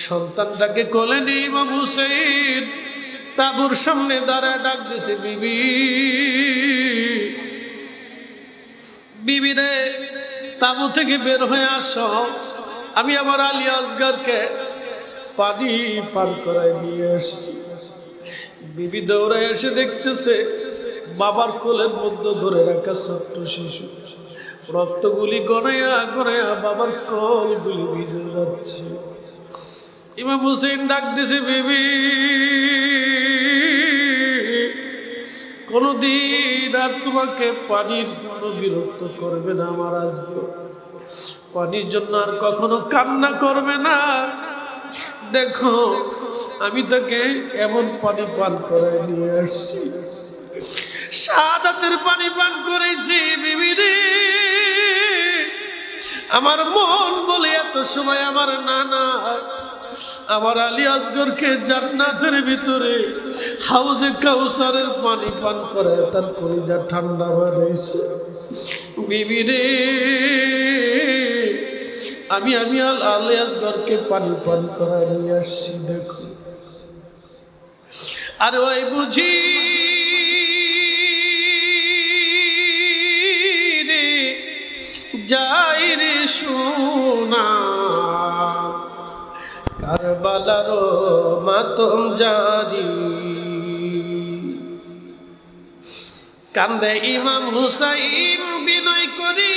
সন্তানটাকে কোলে নিয়ে ইমাম হুসাইন তাঁবুর সামনে দাঁড়ায় ডাক দিছে, বিবি, বিবি রে, তাঁবু থেকে বের হয়ে আসো, আমি আমার আলী আসগরকে পানি পান করায় নিয়ে আসছি। বিবি দৌড়ে এসে দেখতেছে বাবার কোলের মধ্যে ধরে রাখা ছোট্ট শিশু রক্তগুলি গনায়া গনায়া বাবার কোলগুলি ভিজে যাচ্ছে। ইমাম হুসেইন ডাক দিছে, বিবি, কোনদিন আর তোমাকে পানির জন্য বিরক্ত করবে না আমার আসগর, পানির জন্য আর কখনো কান্না করবে না। দেখো আমি তাকে এমন পানি পান করায় নিয়ে আসছি, শাহাদাতের পানি পান করেছি। বিবি রে, আমার মন বলে এত সময় আমার নানা আমার আলী আসগরকে জান্নাতের ভিতরে হাউজে কাউসারের পানি পান করে তার কলিজা ঠান্ডা বানাইছে। বিবি রে, আমি আলী আসগরকে পানি পান করায় নিয়ে আসছি। দেখো, আর ওই বুঝি রে যাই রে সোনা, কারবালার মাতম জারি, কান্দে ইমাম হুসাইন বিনয় করি,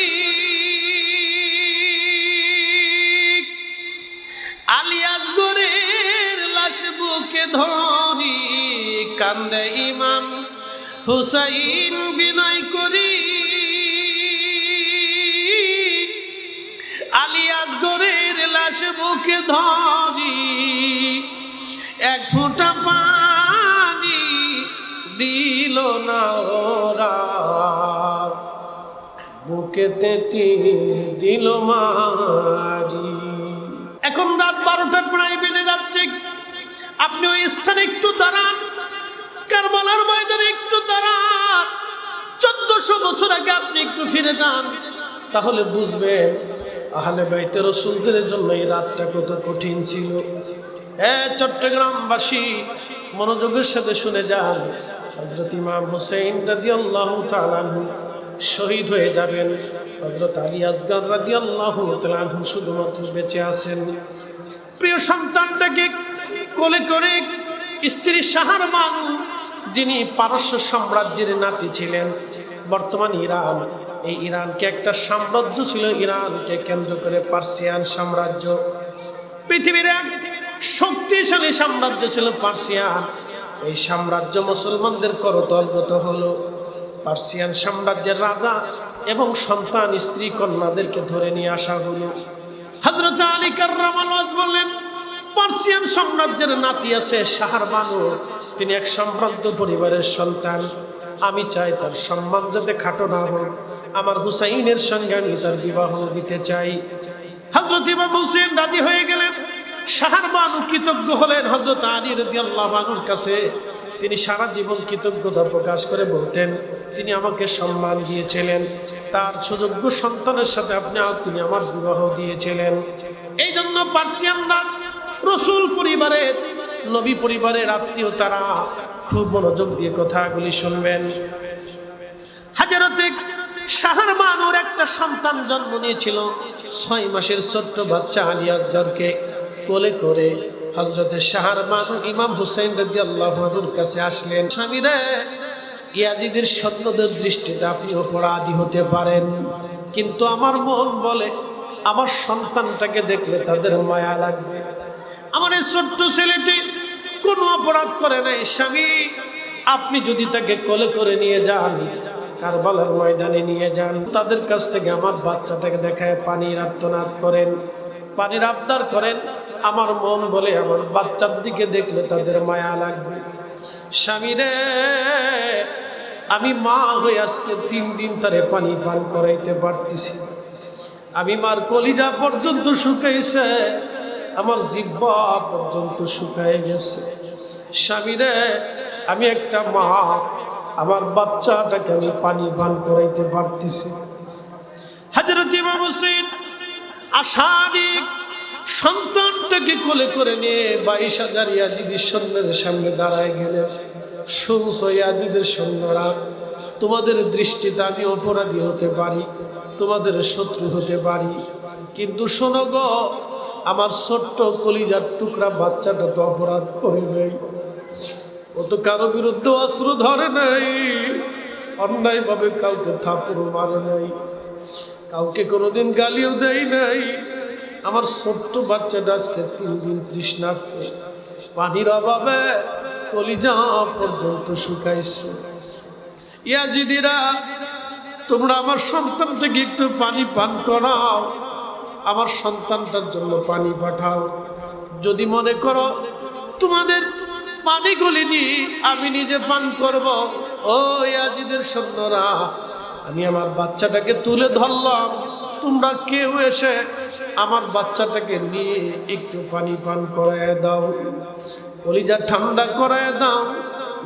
আলী আসগরের লাশ বুকে ধরি, কান্দে ইমাম হুসাইন বিনয় করি, আলী আসগরের লাশ বুকে ধরি, এক ফোঁটা পানি দিল না ওরা, বুকেতে তীর দিল মারি। এখন রাত 12টা প্রায় বেজে যাচ্ছে, আপনি ওই স্থানে একটু দাঁড়ান, কারবালার ময়দানে একটু দাঁড়ান, 1400 বছর আগে আপনি একটু ফিরে যান, তাহলে বুঝবেন আহলে বাইতে রাসূলদের জন্য এই রাতটা কত কঠিন ছিল। চট্টগ্রামবাসী মনোযোগের সাথে শুনে যান, হযরত ইমাম হুসাইন রাদিয়াল্লাহু তাআলা আনহু শহীদ হয়ে যাবেন, হযরত আলী আসগর রাদিয়াল্লাহু তাআলা আনহু শুধুমাত্র বেঁচে আছেন। প্রিয় সন্তানটাকে কোলে করে স্ত্রী শাহরবানু, যিনি পারস্য সাম্রাজ্যের নাতি ছিলেন, বর্তমান ইরান, এই ইরানকে একটা সাম্রাজ্য ছিল, ইরানকে কেন্দ্র করে পার্সিয়ান সাম্রাজ্য, পৃথিবীর এক শক্তিশালী সাম্রাজ্য ছিল পার্সিয়ান। এই সাম্রাজ্য মুসলমানদের করতলগত হলো। পার্সিয়ান সাম্রাজ্যের রাজা এবং সন্তান স্ত্রী কন্যাদেরকে ধরে নিয়ে আসা হলো। হযরত আলী কাররামাল্লাহু ওয়াজহু বললেন, পার্সিয়ান সাম্রাজ্যের নাতি আছে শাহরবানু, তিনি এক সম্ভ্রান্ত পরিবারের সন্তান, আমি চাই তার সম্মান যাতে খাটো না হোক, আমার হুসাইনের সঙ্গে আমি তার বিবাহ দিতে চাই। হযরত ইমাম হুসাইন রাজি হয়ে গেলেন। শাহরবানু কৃতজ্ঞ হলেন হযরত আলী রাদিয়াল্লাহু আনহুর কাছে। তিনি সারা জীবন কৃতজ্ঞতা প্রকাশ করে বলতেন, তিনি আমাকে সম্মান দিয়েছিলেন, তার সুযোগ্য সন্তানের সাথে তিনি আমার বিবাহ দিয়েছিলেন। এই জন্য পার্সিয়ানরা রাসূল পরিবারের, নবী পরিবারের আত্মীয়, তারা খুব মনোযোগ দিয়ে কথাগুলি শুনবেন। হযরত শাহরবানুর একটা সন্তান জন্ম নিয়েছিল, 6 মাসের ছোট্ট বাচ্চা আলী আসগরকে কোলে করে হযরত শাহরবানু ইমাম হুসাইন রাদিয়াল্লাহু আনহুর কাছে আসলেন। স্বামীরে, ইয়াজিদের সৈন্যদের দৃষ্টিতে আপনি অপরাধী হতে পারেন, কিন্তু আমার মন বলে আমার সন্তানটাকে দেখলে তাদের মায়া লাগবে। আমার এই ছোট্ট ছেলেটি কোনো অপরাধ করে নাই, স্বামী আপনি যদি তাকে কোলে করে নিয়ে যান, কারবালার ময়দানে নিয়ে যান, তাদের কাছ থেকে আমার বাচ্চাটাকে দেখায় পানির আর্তনাদ করেন, পানির আবদার করেন, আমার মন বলে আমার বাচ্চার দিকে দেখলে তাদের মায়া লাগবে। স্বামী রে, আমি মা হয়ে আজকে 3 দিন তারে পানি পান করাইতে পারতেছি, আমি মার কলিজা পর্যন্ত শুকাইছে, আমার জিহ্বা পর্যন্ত শুকায় গেছে। স্বামী রে, আমি একটা মা, আমার বাচ্চাটাকে আমি পানি পান করাইতে পারতেছি। হযরত ইমাম হুসাইন আশারিক সন্তানটাকে কোলে করে নিয়ে 22,000 ইয়াজিদের সৈন্যের সামনে দাঁড়ায় গেলেন। শুনছো ইয়াজিদের সৈন্যরা, তোমাদের দৃষ্টিতে আমি অপরাধী হতে পারি, তোমাদের শত্রু হতে পারি, কিন্তু শোনো গো, আমার ছোট্ট কলিজার টুকরা বাচ্চাটা তো অপরাধ করে নাই, ও তো কারো বিরুদ্ধে অস্ত্র ধরে নাই, অন্যায়ভাবে কাউকে থাপড় মারে নাই, কাউকে কোনোদিন গালিও দেয় নাই। আমার ছোট্ট বাচ্চাটা আজকে 3 দিন তৃষ্ণার্থে, পানির অভাবে কলিজা পর্যন্ত শুকাইছে। ইয়াজিদিরা, তোমরা আমার সন্তানটাকে একটু পানি পান করাও, আমার সন্তানটার জন্য পানি পাঠাও। যদি মনে করো তোমাদের পানিগুলি নিয়ে আমি নিজে পান করব, ও ইয়াজিদের সৈন্যরা, আমি আমার বাচ্চাটাকে তুলে ধরলাম, তোমরা কেউ এসে আমার বাচ্চাটাকে নিয়ে একটু পানি পান করায় দাও, কলিজা ঠান্ডা করায় দাও।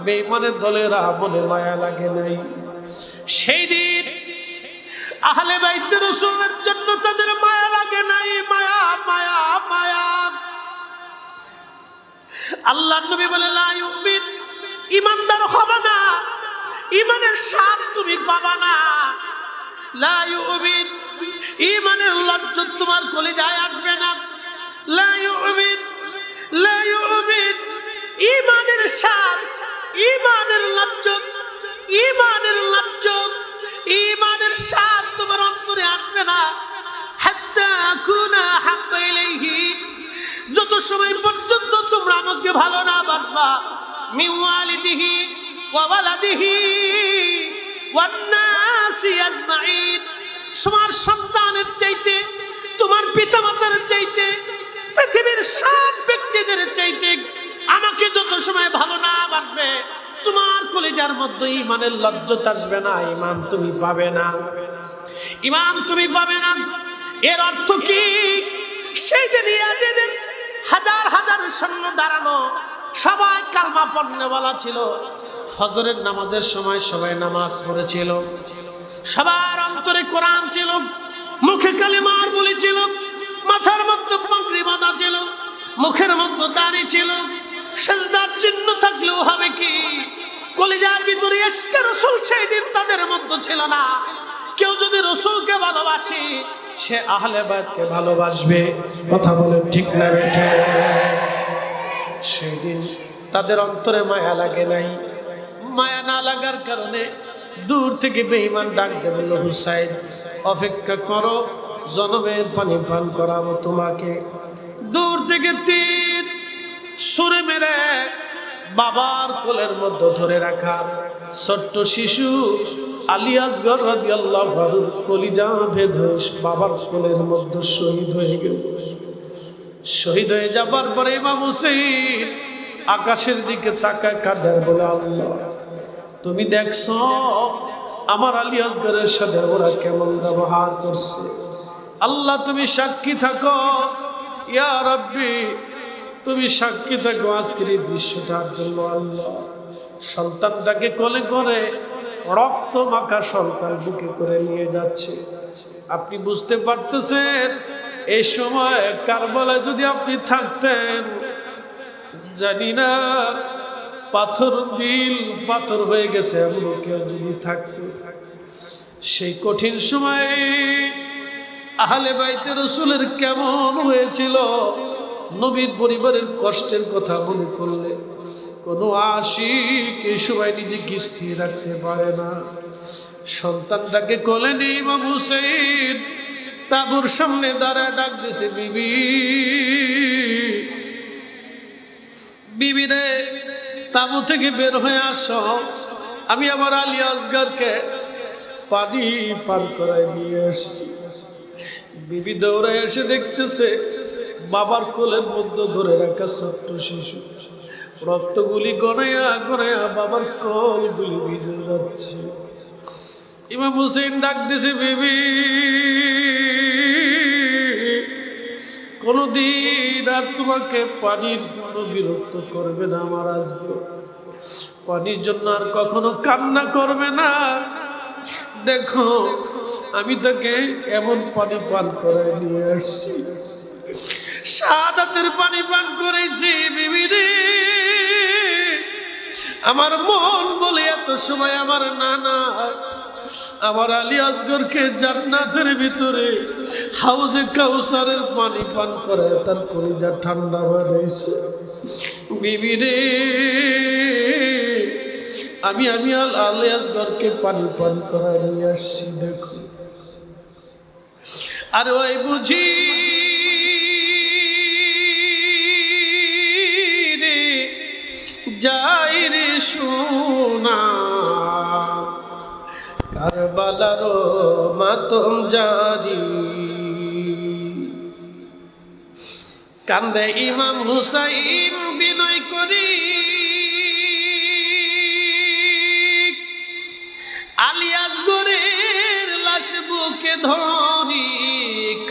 বেঈমানের দলেরা বলে মায়া লাগে নাই। সেই দিন আহলে বাইত রাসূলের জন্য তাদের মায়া লাগে নাই। মায়া মায়া মায়া। আল্লাহর নবী বলে, লা ইউমিন, ঈমানদার হবে না, ঈমানের স্বাদ তুমি পাবা না। লা ইউমিন, ঈমানের লজ্জত তোমার কলিজায় আসবে না। লা ইউমিন, লা ইউমিন, ঈমানের স্বাদ, ঈমানের লজ্জত, ঈমানের লজ্জত, ঈমানের স্বাদ তোমার অন্তরে আসবে না। হাত্তা আকুনা হাব্বা ইলাইহি, যত সময় পর্যন্ত তোমরা আমাকে ভালো না বাসবা, মিন ওয়ালিদিহি ওয়া ওয়ালাদিহি ওয়ান নাসি আজমাইন, তোমার সন্তানের চাইতে, তোমার পিতামাতার চাইতে, পৃথিবীর সব ব্যক্তিদের চাইতে আমাকে যত সময় ভালো না বাসবে, তোমার কলিজার মধ্যে ঈমানের লজ্জত আসবে না, ঈমান তুমি পাবে না, ঈমান তুমি পাবে না। এর অর্থ কি? সেই দিন ইয়াজিদের হাজার হাজার সৈন্য দাঁড়ানো, সবাই কালমা পড়নেওয়ালা ছিল। ফজরের নামাজের সময় সবাই নামাজ পড়েছিল, সবার অন্তরে কোরআন ছিল, মুখে কালিমার বলি ছিল, মাথার মধ্যে পাগড়ি বাঁধা ছিল, মুখের মধ্যে দাড়ি ছিল। সিজদার চিহ্ন থাকলেও হবে কি, কলিজার ভিতরে ইশকে রাসূল সেই দিন তাদের মধ্যে ছিল না। কেউ যদি রাসূলকে ভালোবাসে, সে আহলে বাইতকে ভালোবাসবে। কথা বলেন ঠিক না বেঠে? সেই দিন তাদের অন্তরে মায়া লাগে নাই। মায়া না লাগার কারণে দূর থেকে বেঈমান ডাক দিয়ে বলল, হুসাইন অপেক্ষা করো, জনমের পানি পান করাবো তোমাকে। দূর থেকে তীর ছুঁড়ে মেরে বাবার কোলের মধ্যে ধরে রাখা ছোট্ট শিশু আলী আসগর রাদিয়াল্লাহু আনহু কলিজা ভেদ হয়ে বাবার কোলের মধ্যে শহীদ হয়ে গেল। শহীদ হয়ে যাবার পরে ইমাম হুসাইন আকাশের দিকে তাকায় কাঁদার বলে, আল্লাহ তুমি দেখছো আমার আলী আসগরের সাথে ওরা কেমন ব্যবহার করছে, আল্লাহ তুমি সাক্ষী থাকো, ইয়া রাব্বি তুমি সাক্ষী থাকো আজকের এই দৃশ্যটার জন্য। আল্লাহ সন্তানটাকে কোলে করে, রক্ত মাখা সন্তান বুকে করে নিয়ে যাচ্ছে। আপনি বুঝতে পারতেছেন এই সময় কারবালায় যদি আপনি থাকতেন, জানি না পাথর দিল পাথর হয়ে গেছে এমন কেউ যদি থাকতো, সেই কঠিন সময়ে আহলে বাইতে রাসূলের কেমন হয়েছিল। নবীর পরিবারের কষ্টের কথা মনে করলে কোনো আশিক এই সময় নিজেকে স্থির রাখতে পারে না। সন্তানটাকে কোলে নিয়ে ইমাম হুসাইন তাঁবুর সামনে দাঁড়ায় ডাক দিছে, বিবি, বিবি রে, তাঁবু থেকে বের হয়ে আসো, আমি আমার আলী আসগরকে পানি পান করায় নিয়ে আসছি। বিবি দৌড়ে এসে দেখতেছে বাবার কোলের মধ্যে ধরে রাখা ছোট্ট শিশু রক্তগুলি গনায়া গনায়া বাবার কোলগুলি ভিজে যাচ্ছে। ইমাম হুসাইন ডাক দিছে, বিবি কোনদিন আর তোমাকে পানির জন্য বিরক্ত করবে না আমার আসগর, পানির জন্য আর কখনো কান্না করবে না। দেখো আমি তাকে এমন পানি পান করায় নিয়ে আসছি শাহাদাতের পানি পান করেছি বিবি রে। আমার মন বলে এত সময় আমার নানা আমার আলী আসগরকে জান্নাতের ভিতরে হাউজে কাউসারের পানি পান করে তার কলিজা ঠান্ডা বানাইছে বিবি রে। আমি আলী আসগরকে পানি পান করা নিয়ে আসছি দেখো। আর ওই বুঝি রে যাই রে সোনা কারবালার মাতম জারি, কান্দে ইমাম হুসাইন বিনয় করি আলী আসগরের লাশ বুকে ধরি,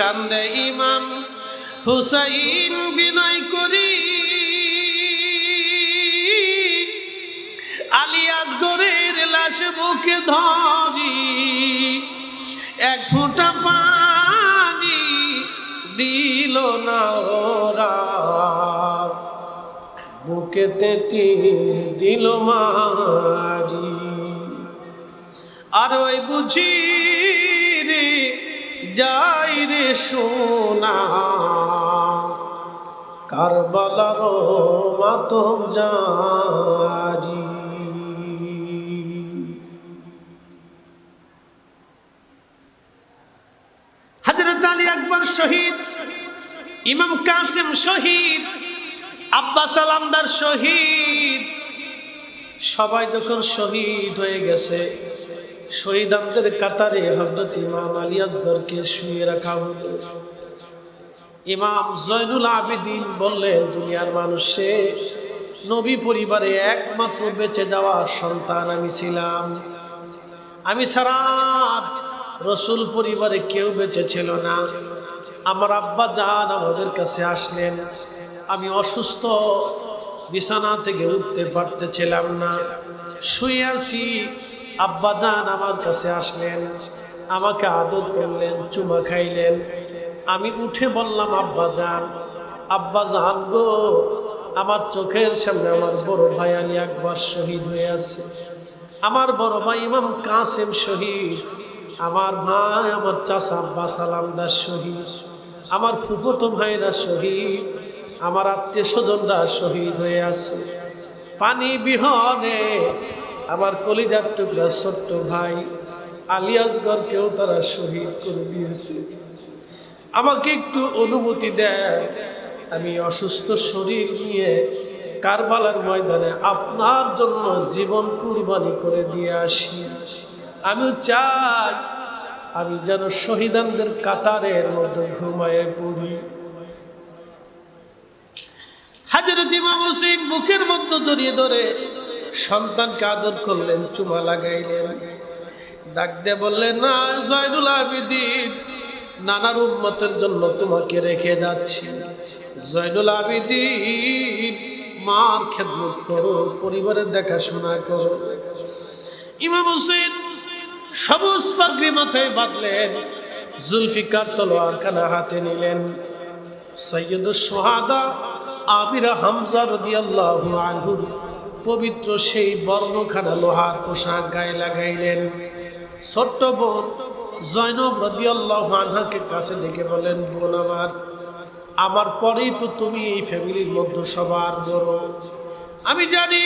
কান্দে ইমাম হুসাইন বিনয় করি আলী আসগরের লাশ বুকে ধরি, এক ফোঁটা পানি দিল না ওরা, বুকেতে তীর দিল মারি। আর ওই বুঝি রে যাই রে সোনা কারবালার মাতম জারি। হযরত আলী আকবর শহীদ, ইমাম কাসেম শহীদ, আব্বাস আলামদার শহীদ, সবাই যখন শহীদ হয়ে গেছে শহীদানদের কাতারে হযরত ইমাম আলী আসগরকে শুয়ে রাখা হলো। ইমাম জয়নুল আবেদিন বললেন, দুনিয়ার মানুষে নবী পরিবারে একমাত্র বেঁচে যাওয়া সন্তান আমি ছিলাম, আমি ছাড়া রসুল পরিবারে কেউ বেঁচে ছিল না। আমার আব্বা জান আমাদের কাছে আসলেন, আমি অসুস্থ, বিছানা থেকে উঠতে পারতেছিলাম না, শুয়ে আছি। আব্বা জান আমার কাছে আসলেন, আমাকে আদর করলেন, চুমা খাইলেন। আমি উঠে বললাম, আব্বা জান গো, আমার চোখের সামনে আমার বড় ভাই আলী আকবর শহীদ হয়ে আছে, আমার বড় ভাই ইমাম কাসেম শহীদ, আমার ভাই আমার চাচা আব্বাস আলামদার শহীদ, আমার ফুফুতো ভাইরা শহীদ, আমার আত্মীয় স্বজনরা শহীদ হয়ে আছে। পানি বিহনে আমার কলিজার টুকরা ছোট্ট ভাই আলী আসগরকেও তারা শহীদ করে দিয়েছে। আমাকে একটু অনুমতি দেন, আমি অসুস্থ শরীর নিয়ে কারবালার ময়দানে আপনার জন্য জীবন কুরবানি করে দিয়ে আসি। আমি চাই আমি যেন শহীদানদের কাতারের মধ্যে ঘুমায়ে পড়ি। হযরত ইমাম হুসাইন বুকের মধ্যে জড়িয়ে ধরে সন্তানকে আদর করলেন, চুমা লাগাইলেন, ডাক দিয়ে বললেন, না জয়নুল আবেদিন, নানার উম্মতের জন্য তোমাকে রেখে যাচ্ছি। জয়নুল আবেদিন, মার খেদমত করো, পরিবারের দেখাশোনা করো। ইমাম হুসাইন সবুজ পাগড়ি মাথায় বাঁধলেন, জুলফিকার তলোয়ার খানা হাতে নিলেন। সৈয়দুস শুহাদা আমির হামজা রাদিয়াল্লাহু আনহু পবিত্র সেই বর্ণখানা লোহার পোশাক গায়ে লাগাইলেন। ছোট্ট বোন জয়নব রাদিয়াল্লাহু আনহাকে কাছে ডেকে বলেন, বোন আমার পরেই তো তুমি এই ফ্যামিলির মধ্যে সবার বড়। আমি জানি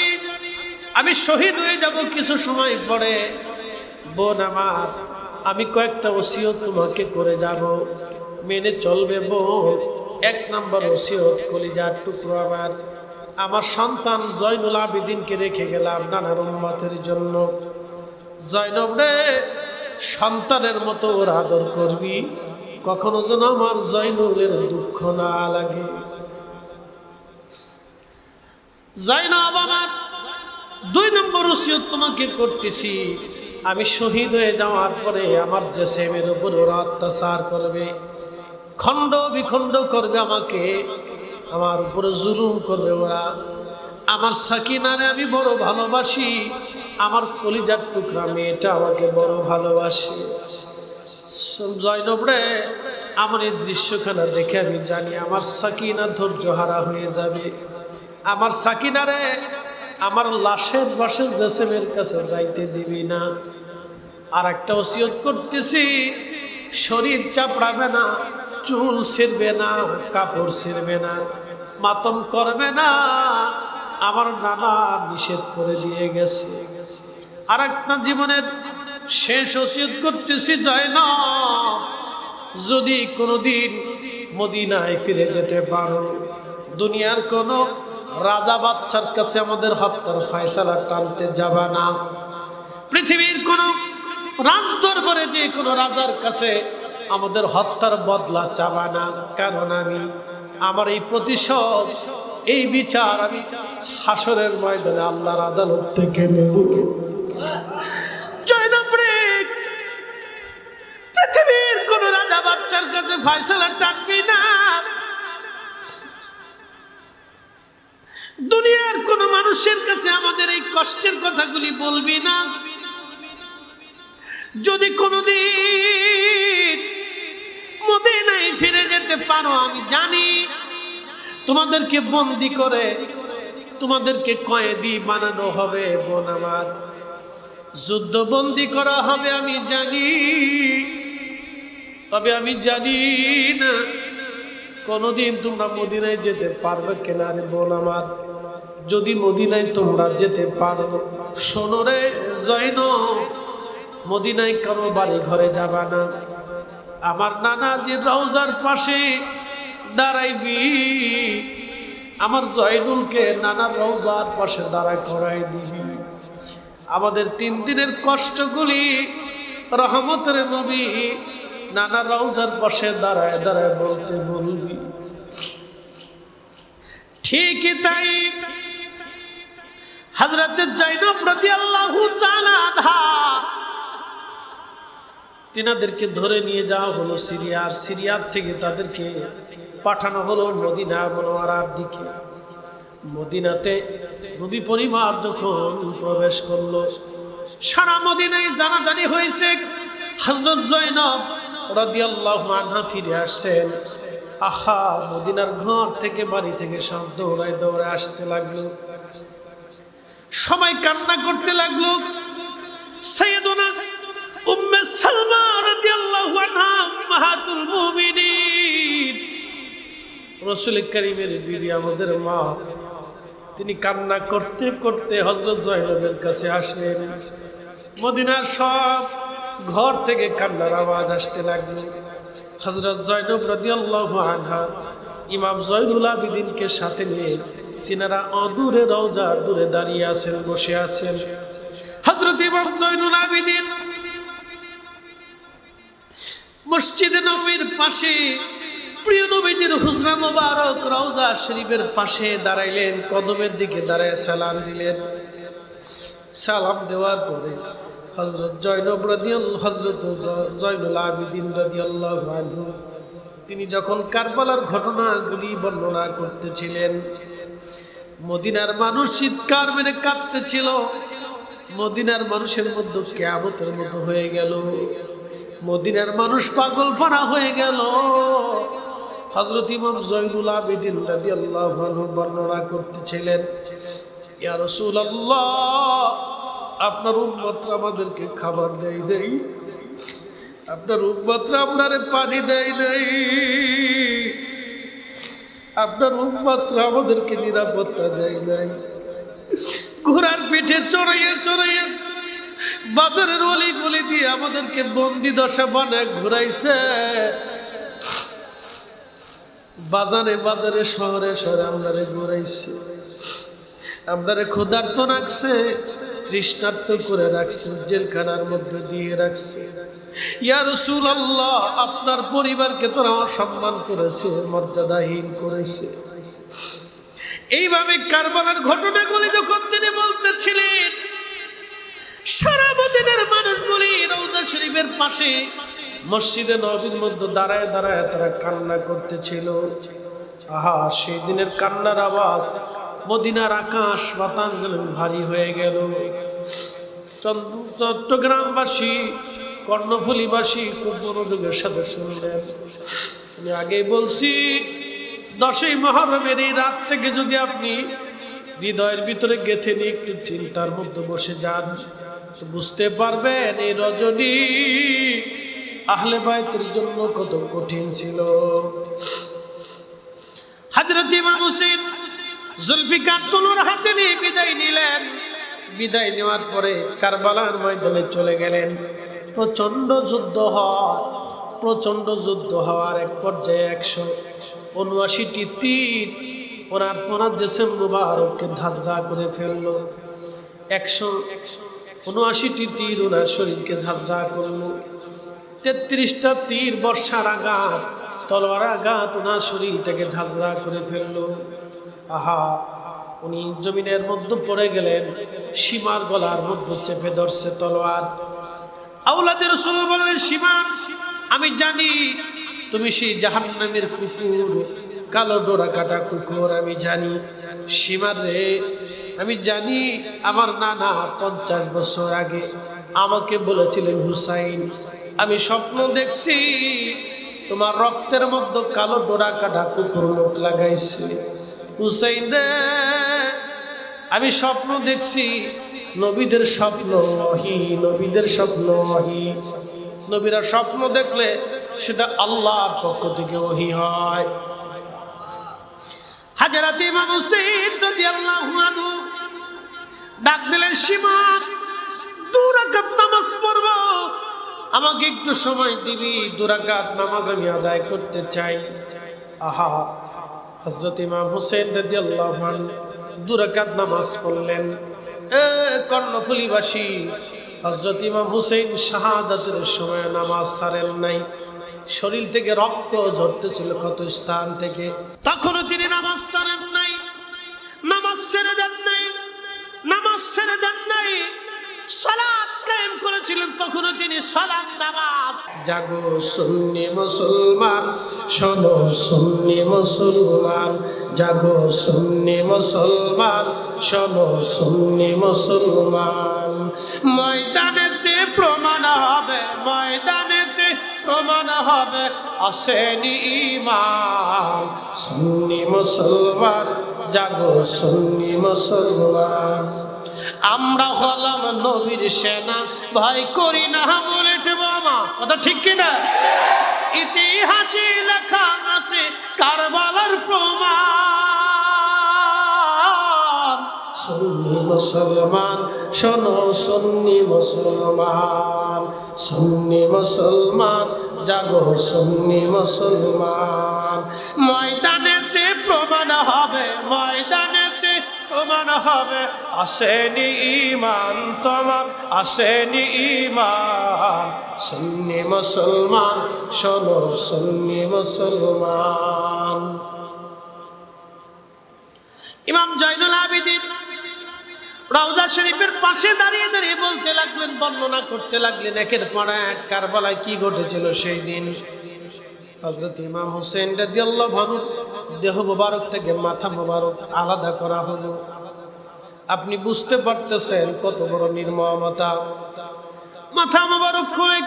আমি শহীদ হয়ে যাব কিছু সময় পরে। বোন আমার, আমি কয়েকটা ওসিয়ত তোমাকে করে যাব, মেনে চলবে বোন। এক নম্বর ওসিয়ত, কলিজার টুকরো আমার সন্তান জয়নুল আবেদিনকে রেখে গেলাম নানার উম্মতের জন্য। জয়নব রে, সন্তানের মতো ওর আদর করবি, কখনো যেন আমার জয়নুলের দুঃখ না লাগে। জয়নব আমার, দুই নম্বর ওসিয়ত তোমাকে করতেছি, আমি শহীদ হয়ে যাওয়ার পরে আমার যে ছেলের উপর ওরা অত্যাচার করবে, খণ্ড বিখণ্ড করবে, আমাকে আমার উপরে জুলুম করবে ওরা, আমার সাকিনারে আমি বড় ভালোবাসি, আমার কলিজার টুকরা মেয়েটা আমাকে বড় ভালোবাসে। জয়নব রে, আমার এই দৃশ্যখানা দেখে আমি জানি আমার সাকিনা ধৈর্য হারা হয়ে যাবে। আমার সাকিনারে আমার লাশের পাশে জেসেমের কাছে যাইতে দিবি না। আর একটা ওসিয়ত করতেছি, শরীর চাপড়াবে না, চুল ছিঁড়বে না, কাপড় ছিঁড়বে না, মাতম করবে না। আমার নানা নিষেধ করে দিয়ে গেছে। আর একটা জীবনের শেষ ওসিয়ত করতেছি, জয়নব যদি কোনোদিন মদিনায় ফিরে যেতে পারো, দুনিয়ার কোনো রাজা বাচ্চার কাছে আমাদের হত্যার ফয়সালা টানতে যাবা না। পৃথিবীর কোনো রাজদরবারে যে কোনো রাজার কাছে আমাদের হত্যার বদলা চাবা না। কারণ আমি আমার এই প্রতিশোধ, এই বিচার আমি হাসরের ময়দানে আল্লাহর আদালত থেকে নেব। পৃথিবীর কোন রাজা বাচ্চার কাছে ফয়সালা টানবি না। দুনিয়ার কোন মানুষের কাছে আমাদের এই কষ্টের কথাগুলি বলবি না। যদি কোনদিন মদিনায় ফিরে যেতে পারো, আমি জানি তোমাদেরকে বন্দি করে তোমাদেরকে কয়েদি বানানো হবে। বোন আমার, যুদ্ধ বন্দি করা হবে আমি জানি। তবে আমি জানি না কোনদিন তোমরা মদিনায় যেতে পারবে কিনা। রে বোন আমার, যদি মদিনায় তোমরা যেতে পারো, শোনো রে জয়নব, মদিনায় কারো বাড়ি ঘরে যাবা না। আমার নানাজির রওজার পাশে দাঁড়াইবি। আমার জয়নুলকে নানার রওজার পাশে দাঁড়া করাই দিবি। আমাদের 3 দিনের কষ্টগুলি রহমতের নবী নানা রওজার পাশে দাঁড়ায় দাঁড়ায় বলতে বলবি। ঠিকই তাই হযরত জয়নব রাদিয়াল্লাহু তাআলা আনহা, তিনাদেরকে ধরে নিয়ে যাওয়া হলো সিরিয়ার থেকে তাদেরকে পাঠানো হলো মদিনা মুনাওয়ারার দিকে। মদিনাতে নবী পরিবার যখন প্রবেশ করলো, সারা মদিনায় জানাজানি হয়েছে হযরত জয়নব রাদিয়াল্লাহু আনহা ফিরে আসছেন। আহা, মদিনার ঘর থেকে বাড়ি থেকে সব দৌড়ায় দৌড়ায় আসতে লাগলো। সবাই কান্না করতে লাগলো। সাইয়েদুনা উম্মে সালমা রাদিয়াল্লাহু আনহা উম্মাহাতুল মুমিনিন, রাসূল কারীমের বিবি, আমাদের মা, তিনি কান্না করতে করতে হযরত জয়নবের কাছে আসলেন। মদিনার সব ঘর থেকে কান্নার আওয়াজ আসতে লাগলো। হযরত জয়নব রাদিয়াল্লাহু আনহা ইমাম জয়নুল আবিদিনকে সাথে নিয়ে তিনারা অদূরে রওজার দূরে দাঁড়িয়ে আছেন, বসে আছেন। হযরত ইমাম জয়নুল আবিদিন মসজিদে নববীর পাশে প্রিয় নবীজির হুজরা মোবারক রওজা শরীফের পাশে দাঁড়াইলেন। কদমের দিকে দাঁড়ায় সালাম দিলেন। সালাম দেওয়ার পরে হযরত জয়নুল আবিদিন রাদিয়াল্লাহু আনহু তিনি যখন কারবালার ঘটনাগুলি বর্ণনা করতেছিলেন, মদিনার মানুষ চিৎকার মেরে কাঁদতেছিল। মদিনার মানুষের মধ্যে কিয়ামতের মতো হয়ে গেল। মদিনার মানুষ পাগলপাড়া হয়ে গেল। হযরত ইমাম জয়নুল আবিদিন রাদিয়াল্লাহু আনহু বর্ণনা করতেছিলেন, ইয়া রাসূলুল্লাহ, আপনার উম্মতরা আমাদেরকে খাবার দেয় নাই, আপনার উম্মতরা আপনারে পানি দেয় নাই, আপনার উম্মতরা আমাদেরকে নিরাপত্তা দেয় নাই। ঘোড়ার পিঠে চড়াইয়া চড়াইয়া বাজারের অলি গলি দিয়ে আমাদেরকে বন্দি দশা বানায় ঘুরাইছে। বাজারে বাজারে শহরে শহরে আমরারে ঘুরাইছে, আমরারে ক্ষুধার্ত রাখছে, তৃষ্ণার্ত করে রাখছে, জেলখানার মধ্যে দিয়ে রাখছে। ইয়া রাসূলুল্লাহ, আপনার পরিবারকে তোরা অসম্মান করেছে, মর্যাদাহীন করেছে। এইভাবে কারবালার ঘটনাগুলি যখন তিনি বলতেছিলেন, সারা মদিনার মানুষগুলি রওজা শরীফের পাশে মসজিদে নববীর মধ্যে দাঁড়ায় দাঁড়ায় তারা কান্না করতেছিল। আহা, সেই দিনের কান্নার আওয়াজ মদিনার আকাশ বাতাস ভারী হয়ে গেল। চট্টগ্রামবাসী কর্ণফুলীবাসী খুব মনোযোগের সাথে শুনলেন। আমি আগেই বলছি 10ই মুহররমের এই রাত থেকে যদি আপনি হৃদয়ের ভিতরে গেঁথে নিয়ে একটু চিন্তার মধ্যে বসে যান, তো বুঝতে পারবেন এই রজনী আহলে বাইতের জন্য কত কঠিন ছিল। হযরত ইমাম হুসাইন জুলফিকার তলোয়ার হাতে নিয়ে বিদায় নিলেন। বিদায় নেওয়ার পরে কারবালার ময়দানে চলে গেলেন। প্রচন্ড যুদ্ধ হওয়ার এক পর্যায়ে 179টি তীর ওনার জিসম মুবারককে ধাঁধরা করে ফেলল। 179টি তীর ওনার শরীরকে ধাঁধরা করলো। 33টা তীর বর্ষার আঘাত, তলোয়ার আঘাত ওনার শরীরটাকে ঝাঁঝরা করে ফেললো। আহা, উনি জমিনের মধ্যে পড়ে গেলেন। সীমার গলার মধ্যে চেপে ধরছে তলোয়ার। আওলাদে রাসূল বললেন, সীমা, আমি জানি তুমি সেই জাহান্নামের কুকুর, কালো ডোরা কাটা কুকুর। আমি জানি সীমার রে, আমি জানি আমার নানা 50 বছর আগে আমাকে বলেছিলেন, হুসাইন, আমি স্বপ্ন দেখছি তোমার রক্তের মধ্যে কালো ডোরা কাটা কুকুর মুখ লাগাইছে। হুসাইন রে, আমি স্বপ্ন দেখছি। নবীদের স্বপ্ন ওহী, নবীদের স্বপ্ন ওহী। নবীরা স্বপ্ন দেখলে সেটা আল্লাহর পক্ষ থেকে ওহী হয়। হযরত ইমাম হুসাইন রাদিয়াল্লাহু আনহু ডাক দিলেন, সীমা, 2 রাকাত নামাজ পড়ব, আমাকে একটু সময় দিবি, 2 রাকাত নামাজ আমি আদায় করতে চাই। আহা, হযরত ইমাম হুসাইন রাদিয়াল্লাহু আনহু 2 রাকাত নামাজ পড়লেন। কর্ণফুলীবাসী হযরত ইমাম হুসাইন শাহাদাতের সময় নামাজ ছাড়েন নাই। শরীর থেকে রক্ত ঝরতেছিল কত স্থান থেকে, তখনও তিনি নামাজ ছাড়েন নাই, নামাজ ছেড়ে দেন নাই, সালাত কায়েম করেছিলেন। তখনও তিনি সালাত নামাজ। জাগো সুন্নি মুসলমান, শোনো সুন্নি মুসলমান, জাগো সুন্নি মুসলমান, শোনো সুন্নি মুসলমান। ময়দানেতে প্রমাণ হবে, ময়দানেতে প্রমাণ হবে, আসেনি ঈমান। সুন্নি মুসলমান, জাগো সুন্নি মুসলমান। আমরা হলাম নবীর সেনা, ভয় করি না বুলেট বোমা। কথা ঠিক কিনা? ইতিহাসে লেখা আছে কারবালার প্রমাণ। সুন্নি মুসলমান, শোনো সুন্নি মুসলমান, সুন্নি মুসলমান, জাগো সুন্নি মুসলমান। ময়দানেতে প্রমাণ হবে, ময়দানেতে প্রমাণ হবে, আসেনি ঈমান তোমার, আসেনি ঈমান। সুন্নি মুসলমান, শোনো সুন্নি মুসলমান। ইমাম জয়নুল আবেদিন রওজা শরীফের পাশে দাঁড়িয়ে দাঁড়িয়ে বলতে লাগলেন, বর্ণনা করতে লাগলেন একের পর এক কারবালায় কি ঘটেছিল সেই দিন। হযরত ইমাম হুসাইন রাদিয়াল্লাহু আনহু দেহ মোবারক থেকে মাথা মোবারক আলাদা করা হলো। আপনি বুঝতে পারতেছেন কত বড় নির্মমতা। মাথা মোবারক করে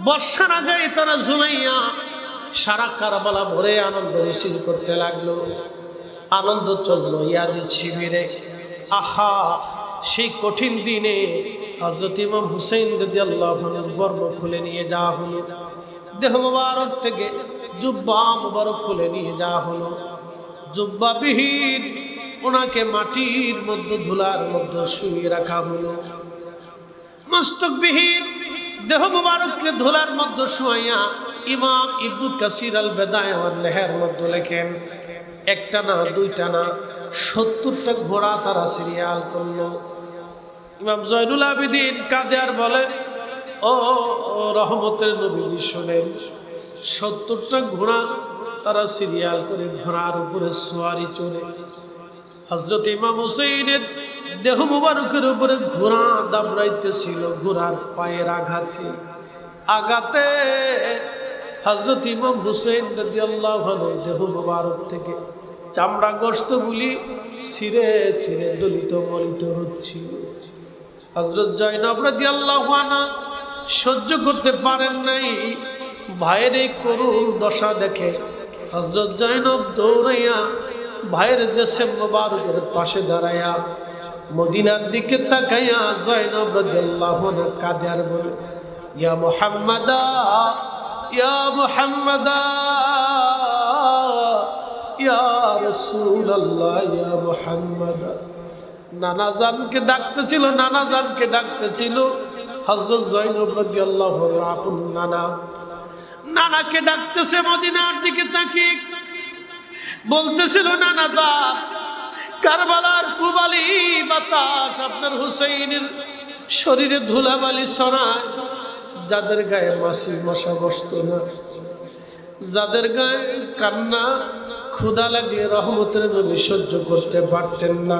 বর্ষার আগে তারা ঝুলাইয়া সারা কারবালা ভরে আনন্দ মিছিল করতে লাগলো। আনন্দ চললো ইয়াজিদ শিবিরে। আহা, সেই কঠিন দিনে হযরত ইমাম হুসাইন রাদিয়াল্লাহু আনহু বর্ম খুলে নিয়ে যাওয়া হলো। দেহ মোবারক থেকে জুব্বা মোবারক খুলে নিয়ে যাওয়া হলো। জুব্বাবিহীন ওনাকে মাটির মধ্যে, ধুলার মধ্যে শুয়ে রাখা হলো। মস্তকবিহীন দেহ মোবারককে ধুলার মধ্যে শুয়াইয়া ইমাম ইবনে কাসির আল বেদায়া ওয়ান নেহের মধ্যে লেখেন, একটা না, দুইটা না, 70টা ঘোড়া তারা সিরিয়াল করলো। ইমাম জয়নুল আবেদিন কাঁদে আর বলে, ও রহমতের নবী শোনেন, 70টা ঘোড়া তারা সিরিয়াল করে ঘোড়ার উপরে সোয়ারি চড়ে হযরত ইমাম হুসাইনের দেহ মুবারকের উপরে ঘোড়া দাবড়াইতেছিল। ঘোড়ার পায়ের আঘাতে হযরত ইমাম হুসাইন রাদিয়াল্লাহু আনহু দেহ মুবারক থেকে চামড়া গোশতগুলি ছিঁড়ে ছিঁড়ে দলিত মলিত হচ্ছিল। হযরত জয়নব রাদিয়াল্লাহু আনহা সহ্য করতে পারেন নাই। ভাইয়ের এই করুণ দশা দেখে হযরত জয়নব দৌড়াইয়া ভাইয়ের জিসম মুবারকের পাশে দাঁড়াইয়া মদিনার দিকে তাকাইয়া জয়নব রাদিয়াল্লাহু আনহা কাঁদে আর বলে, ইয়া মুহাম্মাদা, ইয়া মুহাম্মাদা, ইয়া রাসূলুল্লাহ, ইয়া মুহাম্মাদা। নানা জানকে ডাকতেছিল, নানা জানকে ডাকতেছিল। হযরত জয়নব রাদিয়াল্লাহু আনহু আপন নানা, নানাকে ডাকতেছে মদিনার দিকে তাকিয়ে বলতেছিল, নানা জান, কারবালার পুবালি বাতাস আপনার হুসাইনের শরীরে ধুলাবালি ছড়ায়। যাদের গায়ে মাছি মশা বসত না, যাদের গায়ে কান্না ক্ষুধা লাগলে রহমতের নবী সহ্য করতে পারতেন না।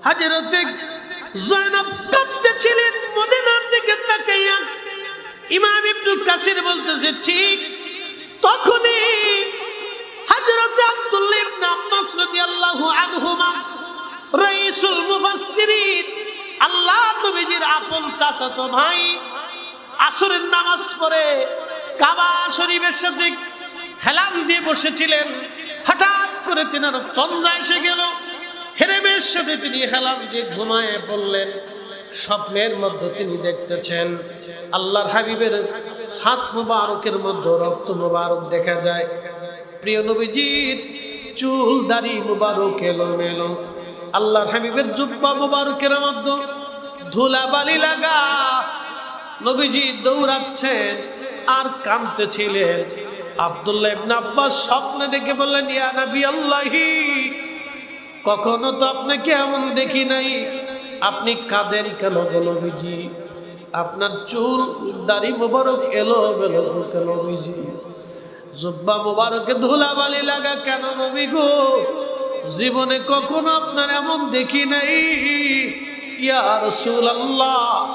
হযরতে জয়নব কাঁদতেছিলেন মদিনার দিকে তাকাইয়া। ইমাম ইবনে কাসির বলতেছে, ঠিক তখনই হযরত আব্দুল্লাহ ইবনে আব্বাস রাদিয়াল্লাহু আনহুমা রাইসুল মুফাসসিরিন, আল্লাহর নবীজির আপন চাচাতো ভাই, আসরের নামাজ পড়ে কাবা শরীফের সাথে হেলান দিয়ে বসেছিলেন। হঠাৎ করে তিনার তন্দ্রা এসে গেল। হেরেমের সাথে তিনি হেলান দিয়ে ঘুমায় পড়লেন। স্বপ্নের মধ্যে তিনি দেখতেছেন আল্লাহর হাবিবের হাত মুবারকের মধ্যে রক্ত মুবারক দেখা যায়। প্রিয় নবীজির চুল দাড়ি মুবারক এলোমেলো, আল্লাহর হাবিবের জুব্বা মুবারকের মধ্যে ধুলাবালি লাগা। নবীজি দৌড়াচ্ছেন আর কাঁদতেছিলেন। আব্দুল্লাহ ইবনে আব্বাস স্বপ্নে দেখে বললেন, ইয়া নবী আল্লাহি, কখনো তো আপনাকে এমন দেখি নাই, আপনি কাঁদেন কেন গো নবীজি? আপনার চুল দাড়ি মুবারক এলোমেলো কেন নবীজি? জুব্বা মুবারকে ধুলাবালি লাগা কেন নবী গো? জীবনে কখনো আপনার এমন দেখি নাই। ইয়া রাসূলুল্লাহ,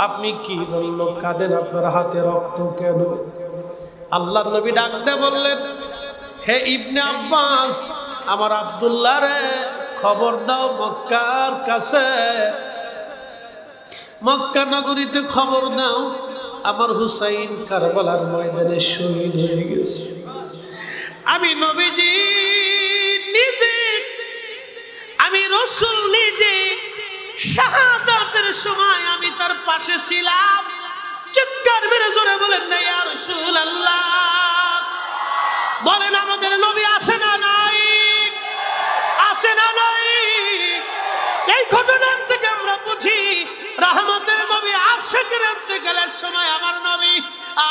আপনি কি জন্য কাঁদেন? আপনার হাতে রক্ত কেন? আল্লাহর নবী ডাক দিয়ে বললেন, হে ইবনে আব্বাস, আমার আব্দুল্লাহ রে খবর দাও মক্কার কাছে, মক্কা নগরীতে খবর দাও, আমার হুসাইন কারবালার ময়দানে শহীদ হয়ে গেছে। আমি নবীজি নিজে, আমি রাসূল নিজে শাহাদাতের সময় আমি তার পাশে ছিলাম। চিৎকার মেরে জোরে বলেন না ইয়া রাসূলুল্লাহ। বলেন আমাদের নবী আছে না নাই? আছে না নাই? এই ঘটনার থেকে আমরা বুঝি রহমতের নবী আশিকের ইন্তেকালের সময়, আমার নবী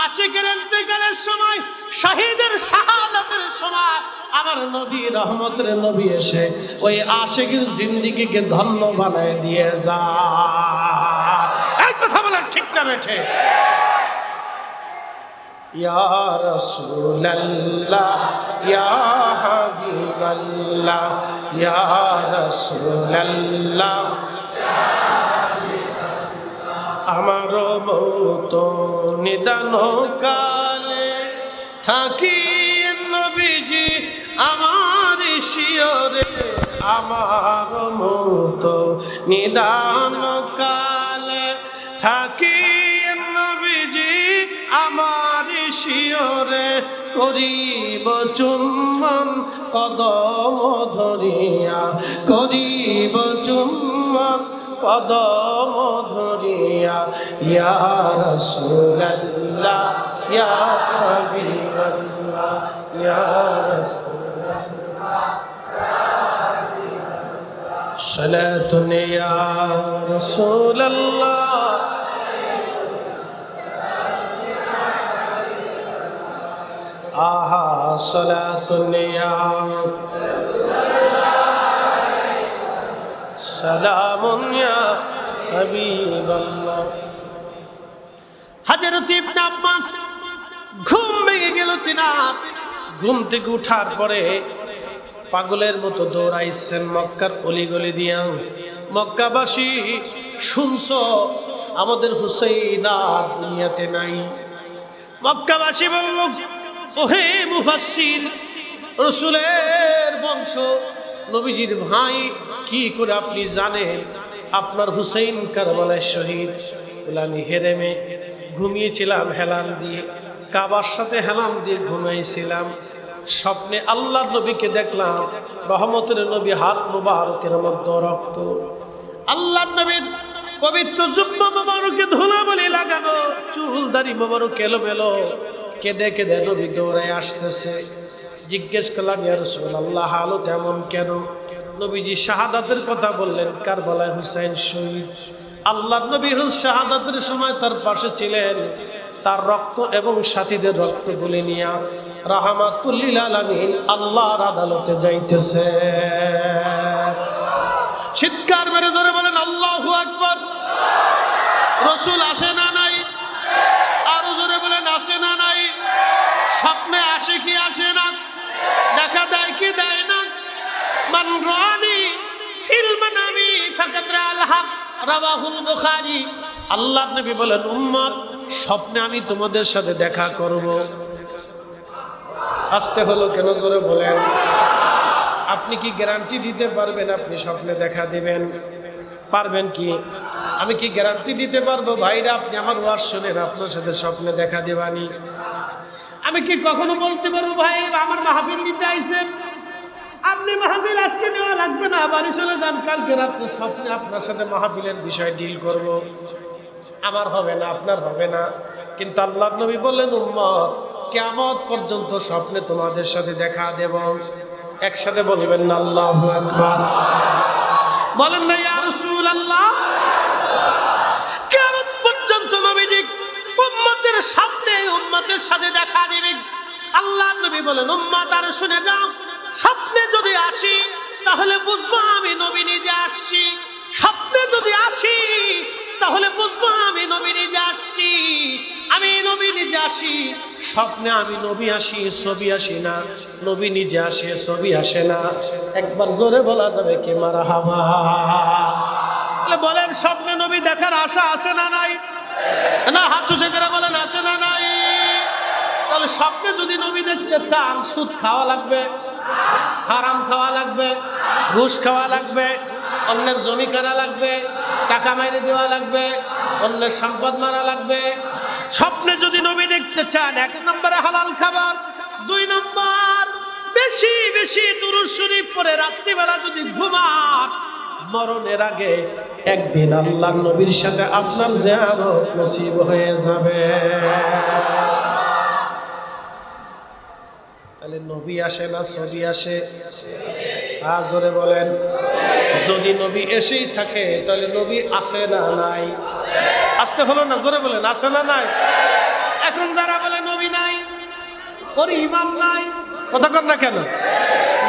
আশিকের ইন্তেকালের সময়, শহীদের শাহাদাতের সময় আমার নবী রহমতের নবী এসে ওই আশিকের জিন্দেগিকে ধন্য বানায় দিয়ে যায়। এই কথা বলেন ঠিক না বেঠে? ইয়া রাসূলুল্লাহ, ইয়া হাবিবাল্লাহ, ইয়া রাসূলুল্লাহ, আমার মৌত নিদান কালে থাকি নবীজি আমার শিয়রে, আমার মৌত নিদান কালে থাকি নবীজি আমার শিয়রে, করিব চুম্বন কদম ধরিয়া, করিব চুম্বন কদম ধরিয়া। ইয়া রাসূলুল্লাহ, ইয়া হাবিবাল্লাহ, ইয়া রাসূলুল্লাহ, সালাতুন ইয়া রাসূলুল্লাহ, আহা সালাতুন ইয়া সালামুন ইয়া হাবিবাল্লাহ। হযরত ইবনে আব্বাস ঘুম ভেঙে গেল। তিনার ঘুম থেকে উঠার পরে পাগলের মতো দৌড়াইছেন মক্কার অলিগলি দিয়া। মক্কাবাসী শুনছো আমাদের হুসাইন আর দুনিয়াতে নাই। মক্কাবাসী বলল, ওহে মুফাসসির, রাসূলের বংশ, নবীজির ভাই, কি করে আপনি জানেন আপনার হুসাইন কারবালায় শহীদ? বলে আমি হেরেমে ঘুমিয়েছিলাম হেলান দিয়ে, কাবার সাথে হেলান দিয়ে ঘুমাইছিলাম। স্বপ্নে আল্লাহর নবীকে দেখলাম, রহমতের নবী, হাত মুবারকের মধ্যে রক্ত, আল্লাহর নবীর পবিত্র জুব্বা মুবারকে ধুলাবালি লাগানো, চুল দাড়ি মুবারক এলোমেলো, কেঁদে কেঁদে নবী দৌড়ায় আসতেছে। জিজ্ঞেস করলাম, ইয়া রাসূলুল্লাহ, হালো তেমন কেন? নবীজি শাহাদাতের কথা বললেন, কারবালায় হুসাইন শহীদ। আল্লাহর নবী শাহাদাতের সময় তার পাশে ছিলেন, তার রক্ত এবং সাথীদের রক্তগুলি নিয়ে রাহমাতুল লিল আলামিন আল্লাহর আদালতে যাইতেছে। চিৎকার মেরে জোরে বলেন আল্লাহু আকবার। রাসূল আসে না নাই? আরো জোরে বলেন আসে না নাই? স্বপ্নে আসে কি আসে না? দেখা দেয় কি দেয় না? মান রানি ফিল মানামি ফাকাদ রাআল হক, রাওয়াহুল বুখারী। আল্লাহর নবী বলেন, উম্মত, স্বপ্নে আমি তোমাদের সাথে দেখা করব। আসতে হলো কেন? জোরে বলেন। আপনি কি গ্যারান্টি দিতে পারবেন আপনি স্বপ্নে দেখা দিবেন? পারবেন কি? আমি কি গ্যারান্টি দিতে পারবো ভাইরা আপনি আমার ওয়াজ শুনেন আপনার সাথে স্বপ্নে দেখা দেবানি? আমি কি কখনো বলতে পারবো ভাই আমার মাহফিল নিতে আইছেন, আপনি মাহফিল আজকে নেওয়া লাগবে না, বাড়ি চলে যান, কালকে রাত্রে স্বপ্নে আপনার সাথে মাহফিলের বিষয় ডিল করব? আমার হবে না, আপনার হবে না। কিন্তু আল্লাহর নবী বললেন, উম্মত, কিয়ামত পর্যন্ত স্বপ্নে তোমাদের সাথে দেখা দেব। একসাথে বলবেন না আল্লাহু আকবার? বলেন না ইয়া রাসূলুল্লাহ? কিয়ামত পর্যন্ত নবীজি উম্মতের সামনে উম্মতের সাথে দেখা দিবেন। আল্লাহর নবী বলেন, উম্মত আর শুনে যাও, স্বপ্নে যদি আসি তাহলে বুঝবো আমি নবী নিজে আসছি। স্বপ্নে যদি আসি তাহলে বুঝবো আমি নবী নিজে আসছি। আমি নবী নিজে আসি, স্বপ্নে আমি নবী আসি, ছবি আসি না। নবী নিজে আসে, ছবি আসে না। একবার জোরে বলা যাবে কি মারহাবা? বলেন, স্বপ্নে নবী দেখার আশা আছে না নাই? না, হাত উঁচু করে বলেন আসে না নাই? তাহলে স্বপ্নে যদি নবী দেখতে চান, সুদ খাওয়া লাগবে, হারাম খাওয়া লাগবে, ঘুষ খাওয়া লাগবে, অন্যের জমি কেনা লাগবে, টাকা মাইরে দেওয়া লাগবে, অন্যের সম্পদ মারা লাগবে। স্বপ্নে যদি নবী দেখতে চান, 1 নম্বরে হালাল খাবার, 2 নম্বর বেশি বেশি দুরূদ শরীফ পড়ে রাত্রিবেলা যদি ঘুমান, মরণের আগে একদিন আল্লাহর নবীর সাথে আপনার জিয়ারত নসিব হয়ে যাবে। তাহলে নবী আসে না ছবি আসে? জোরে বলেন। যদি নবী এসেই থাকে তাহলে নবী আসে না নাই? আসতে হলো না? জোরে বলেন আসে না নাই? এখন যারা বলে নবী নাই, ওর ঈমান নাই, কথা কর না কেন?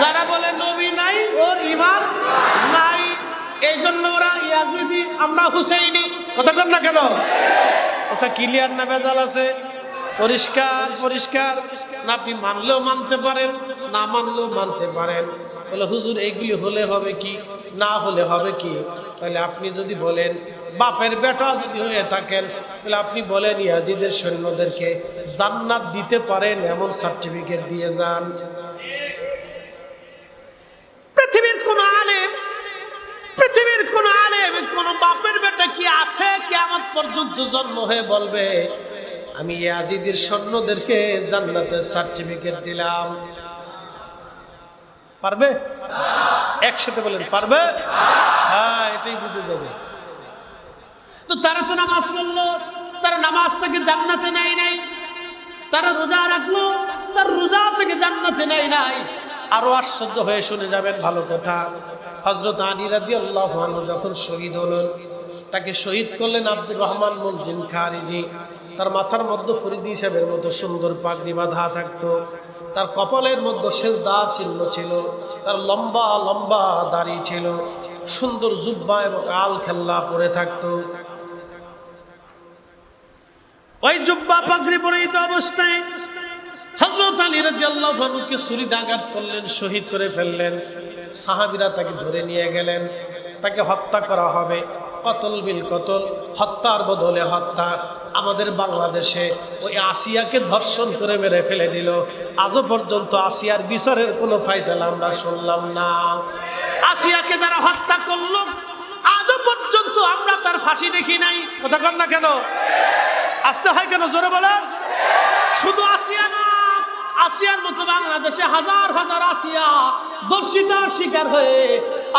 যারা বলে নবী নাই, ওর ঈমান নাই, এই জন্য ওরা ইয়াজিদি, আমরা হুসাইনি, কথা কর না কেন? কথা ক্লিয়ার না ভেজাল আছে? পরিষ্কার পরিষ্কার না? আপনি মানলেও মানতে পারেন, না মানলেও মানতে পারেন। বলে হুজুর এইগুলি হলে হবে কি, না হলে হবে কি? তাহলে আপনি যদি বলেন বাপের বেটা যদি হয়ে থাকেন, তাহলে আপনি বলেন ইয়াজিদের সৈন্যদেরকে জান্নাত দিতে পারেন এমন সার্টিফিকেট দিয়ে যান। পৃথিবীর কোন আলেম কোন বাপের বেটা কি আছে কিয়ামত পর্যন্ত জন্ম হয়ে বলবে আমি ইয়াজিদের সৈন্যদেরকে জান্নাতের সার্টিফিকেট দিলাম? পারবে? একসাথে বলেন পারবে? হ্যাঁ, এটাই বুঝে যাবে। তো তারা তো নামাজ পড়লো, তারা নামাজ থেকে জান্নাতে নেয় নাই। তারা রোজা রাখলো, তার রোজা থেকে জান্নাতে নেয় নাই। আরো আশ্চর্য হয়ে শুনে যাবেন ভালো কথা। হযরত আলী রাদিয়াল্লাহু আনহু যখন শহীদ হলেন, তাকে শহীদ করলেন আব্দুর রহমান মুলজিম খারিজি। তার মাথার মধ্যে ফরিদি সাহেবের মতো সুন্দর পাগড়ি বাঁধা থাকতো, তার কপালের মধ্যে সেজদার চিহ্ন ছিল, তার লম্বা লম্বা দাড়ি ছিল, সুন্দর জুব্বা এবং আল খেল্লা পরে থাকতো। ওই জুব্বা পাগড়ি পরিহিত অবস্থায় হযরত আলী রাদিয়াল্লাহু আনহুকে ছুরিতে আঘাত করলেন, শহীদ করে ফেললেন। সাহাবীরা তাকে ধরে নিয়ে গেলেন, তাকে হত্যা করা হবে। কতল বিল কতল, হত্যার বদলে হত্যা। আমাদের বাংলাদেশে ওই আসিয়াকে ধর্ষণ করে মেরে ফেলে দিল। আজও পর্যন্ত আসিয়ার বিচারের কোনো ফায়সালা আমরা শুনলাম না। আসিয়াকে যারা হত্যা করলো, আজও পর্যন্ত তো আমরা তার ফাঁসি দেখি নাই। কথা কন না কেন? আসতে হয় কেন? জোরে বলেন। শুধু আসিয়া না, আসিয়ার মতো বাংলাদেশে হাজার হাজার আসিয়া দর্শিতার শিকার হয়ে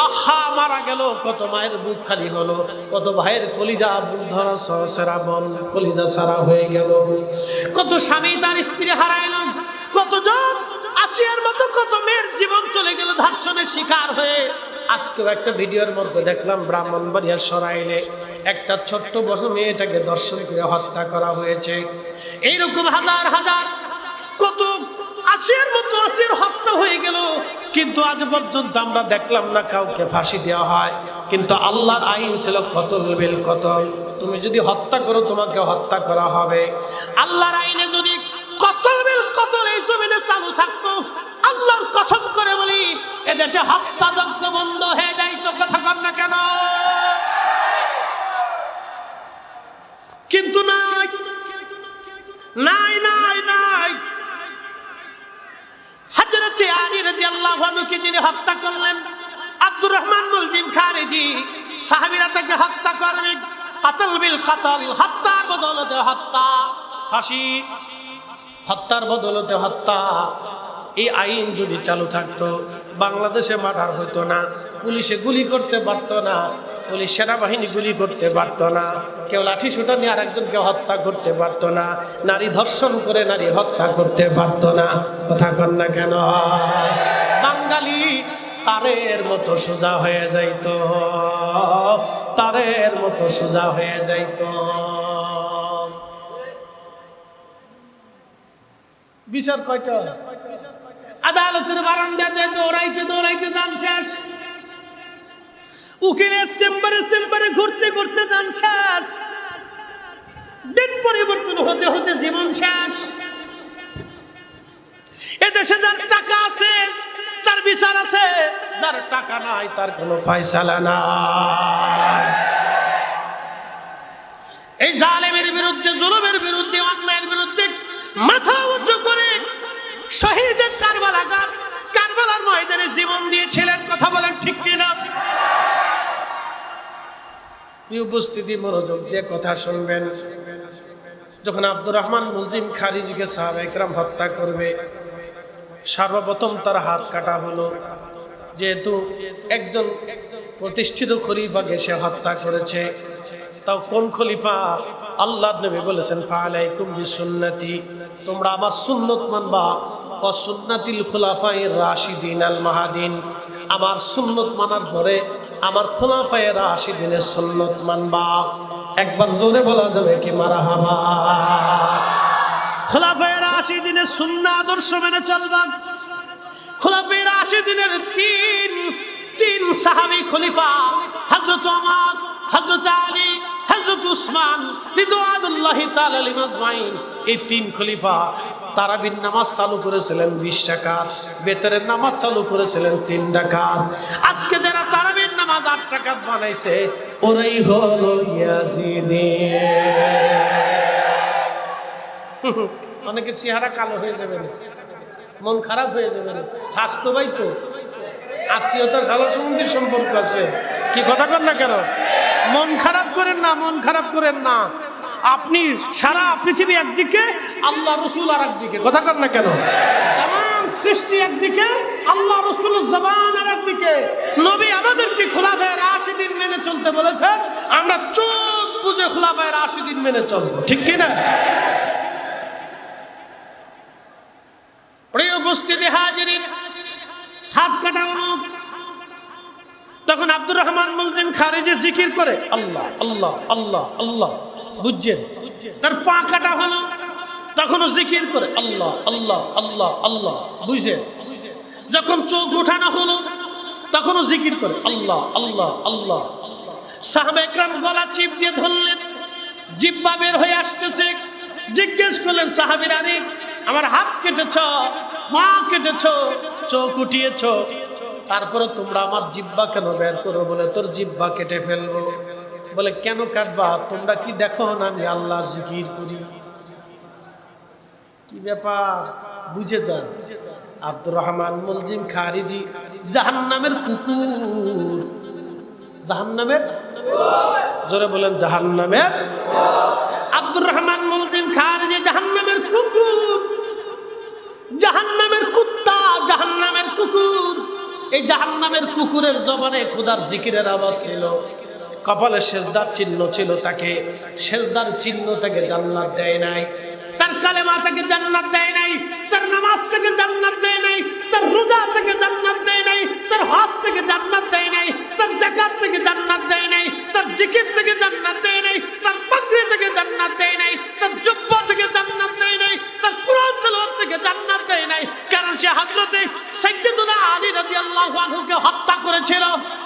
আহা মারা গেল। কত মায়ের বুক খালি হলো, কত ভাইয়ের কলিজা ধরা সরা বন কলিজা সারা হয়ে গেল, কত স্বামী তার স্ত্রী হারাইল, কতজন আসিয়ার মতো কত মেয়ের জীবন চলে গেল ধর্ষণের শিকার হয়ে। আজকেও একটা ভিডিওর মধ্যে দেখলাম ব্রাহ্মণবাড়িয়ার সরাইলে একটা ছোট্ট বড় মেয়েটাকে ধর্ষণ করে হত্যা করা হয়েছে। এইরকম হাজার হাজার কত আসিয়ার মতো আসিয়ার হত্যা হয়ে গেল, কিন্তু আজ পর্যন্ত আমরা দেখলাম না কাউকে ফাঁসি দেওয়া হয়। কিন্তু আল্লাহর আইন ছিল কতল বিল কতল, তুমি যদি হত্যা করো তোমাকে হত্যা করা হবে। আল্লাহর আইনে যদি কতল বিল কতল এই জমিনে চালু থাকতো, আল্লাহর কসম করে বলি এদেশে হত্যাযজ্ঞ বন্ধ হয়ে যাইতো। কথা কন না কেন? কিন্তু নাই নাই নাই নাই। হযরত আলী রাদিয়াল্লাহু আনহুকে যিনি হত্যা করলেন, আব্দুর রহমান মুলজিম খারিজি, সাহাবীরা তাকে হত্যা করবে। কতল বিল কতল, হত্যার বদলতে হত্যা, ফাঁসি হত্যার বদলতে হত্যা। এই আইন যদি চালু থাকতো বাংলাদেশে মার্ডার হতো না, পুলিশে গুলি করতে পারতো না, পুলিশ সেনাবাহিনী গুলি করতে পারতো না, কেউ লাঠি সোটা নিয়ে আরেকজনকে হত্যা করতে পারতো না, নারী ধর্ষণ করে নারী হত্যা করতে পারতো না। কথা কন না কেন? বাঙালি তারের মতো সোজা হয়ে যাইত, তারের মতো সোজা হয়ে যাইত। বিচার কয়টা? আদালতের বারান্দাতে দৌড়াইতে দৌড়াইতে যান শেষ, উকিলের চেম্বারে চেম্বারে ঘুরতে ঘুরতে যান শেষ, দিন পরিবর্তন হতে হতে জীবন শেষ। এদেশে যার টাকা আছে তার বিচার আছে, যার টাকা নাই তার কোনো ফয়সালা নাই। এই জালেমের বিরুদ্ধে, জুলুমের বিরুদ্ধে, অন্যায়ের বিরুদ্ধে মাথা উঁচু করে শহীদ কারবালার ময়দানে জীবন দিয়েছিলেন। কথা বলেন ঠিক কিনা? প্রিয় উপস্থিতি, মনোযোগ দিয়ে কথা শুনবেন। যখন আব্দুর রহমান মুলজিম খারিজিকে সাহাবায়ে কেরাম হত্যা করবে, সর্বপ্রথম তার হাত কাটা হলো। যেহেতু একজন প্রতিষ্ঠিত খলিফাকে সে হত্যা করেছে, তাও কোন খলিফা? আল্লাহর নবী বলেছেন ফালাইকুম বিসুন্নতি, তোমরা আমার সুন্নত মানবা, ওয়া সুন্নাতিল খুলাফায়ে রাশিদিন আল মাহাদিন, আমার সুন্নত মানার পরে আমার খুলাফায়ে রাশিদিনের সুন্নত মানবা। একবার জোরে বলা যাবে কি মারহাবা? খুলাফায়ে রাশিদিনের সুন্নাহ আদর্শ মেনে চলবা। খুলাফায়ে রাশিদিনের তিন সাহাবী খলিফা, হযরত ওমর, হযরত আলী, হযরত উসমান রিদওয়ানুল্লাহি তাআলা আলাইহিম আজমাইন, এই তিন খলিফা তারাবির নামাজ চালু করেছিলেন 20 রাকাত, বেতরের নামাজ চালু করেছিলেন 3 রাকাত। আজকে যারা তারাবির নামাজ 8 রাকাত বানাইছে ওরাই হলো ইয়াজিদি। অনেকে চেহারা কালো হয়ে যাবে, মন খারাপ হয়ে যাবে, স্বাস্থ্য ভাই তো আত্মীয়তা সালা সম্বন্ধীর সম্পর্ক আছে। কি কথা কর না কেন? মন খারাপ করেন না, মন খারাপ করেন না। আপনি সারা পৃথিবী একদিকে, আল্লাহ রসুল আর একদিকে। কথা কর না কেন? তামাম সৃষ্টি একদিকে, আল্লাহ রসুলের জবান আর একদিকে। নবী আমাদেরকে খুলাফায়ে রাশিদিন মেনে চলতে বলেছে, আমরা চোখ বুঝে খুলাফায়ে রাশিদিন মেনে চলবো। ঠিক কিনা? প্রিয় উপস্থিতি হাজিরিন, হাত কাটা হলো। তখন আব্দুর রহমান মুলজিম খারিজি জিকির করে আল্লাহ আল্লাহ আল্লাহ আল্লাহ, বুঝছেন? তার পা কাটা হলো, তখনও জিকির করে আল্লাহ আল্লাহ আল্লাহ আল্লাহ, বুঝছেন? যখন চোখ উঠানো হলো তখনও জিকির করে আল্লাহ আল্লাহ আল্লাহ। সাহাবায়ে কেরাম গলা চিপ দিয়ে ধরলেন, জিহ্বা বের হয়ে আসতেছে। জিজ্ঞেস করলেন সাহাবীরা, আরে আমার হাত কেটেছ, পা কেটেছ, চোখ উঠিয়েছ, তারপরে তোমরা আমার জিহ্বা কেন বের করো? বলে তোর জিহ্বা কেটে ফেলবো। বলে কেন কাটবা? তোমরা কি দেখো না আমি আল্লাহ জিকির করি? কি ব্যাপার? বুঝে যান। আব্দুর রহমান মুলজিম খারিজি জাহান্নামের কুকুর, জাহান্নামের জোরে বলেন জাহান্নামের। আব্দুর রহমান মুলজিম খারিজি জাহান্নামের কুকুর, জাহান্নামের কুত্তা, জাহান্নামের কুকুর। এই জাহান্নামের কুকুরের জবানে খোদার জিকিরের আওয়াজ ছিল, কপালে সেজদার চিহ্ন ছিল, তাকে সেজদার চিহ্ন থেকে জান্নাত দেয় নাই, তার কালেমা থেকে জান্নাত দেয় নাই, তার নামাজ থেকে জান্নাত দেয় নাই, তার রোজা থেকে জান্নাত দেয় নাই, তার হজ থেকে জান্নাত দেয় নাই, তার যাকাত থেকে জান্নাত দেয় নাই, তার জিকির থেকে জান্নাত দেয় নাই, তার পাগড়ি থেকে জান্নাত দেয় নাই, তার জুব্বা থেকে জান্নাত দেয় নাই, তার কুরআন তেলাওয়াত থেকে জান্নাত দেয় নাই। কারণ সে হযরতে সাইয়্যিদুনা আলী রাদিয়াল্লাহু আনহুকে হত্যা করেছিল।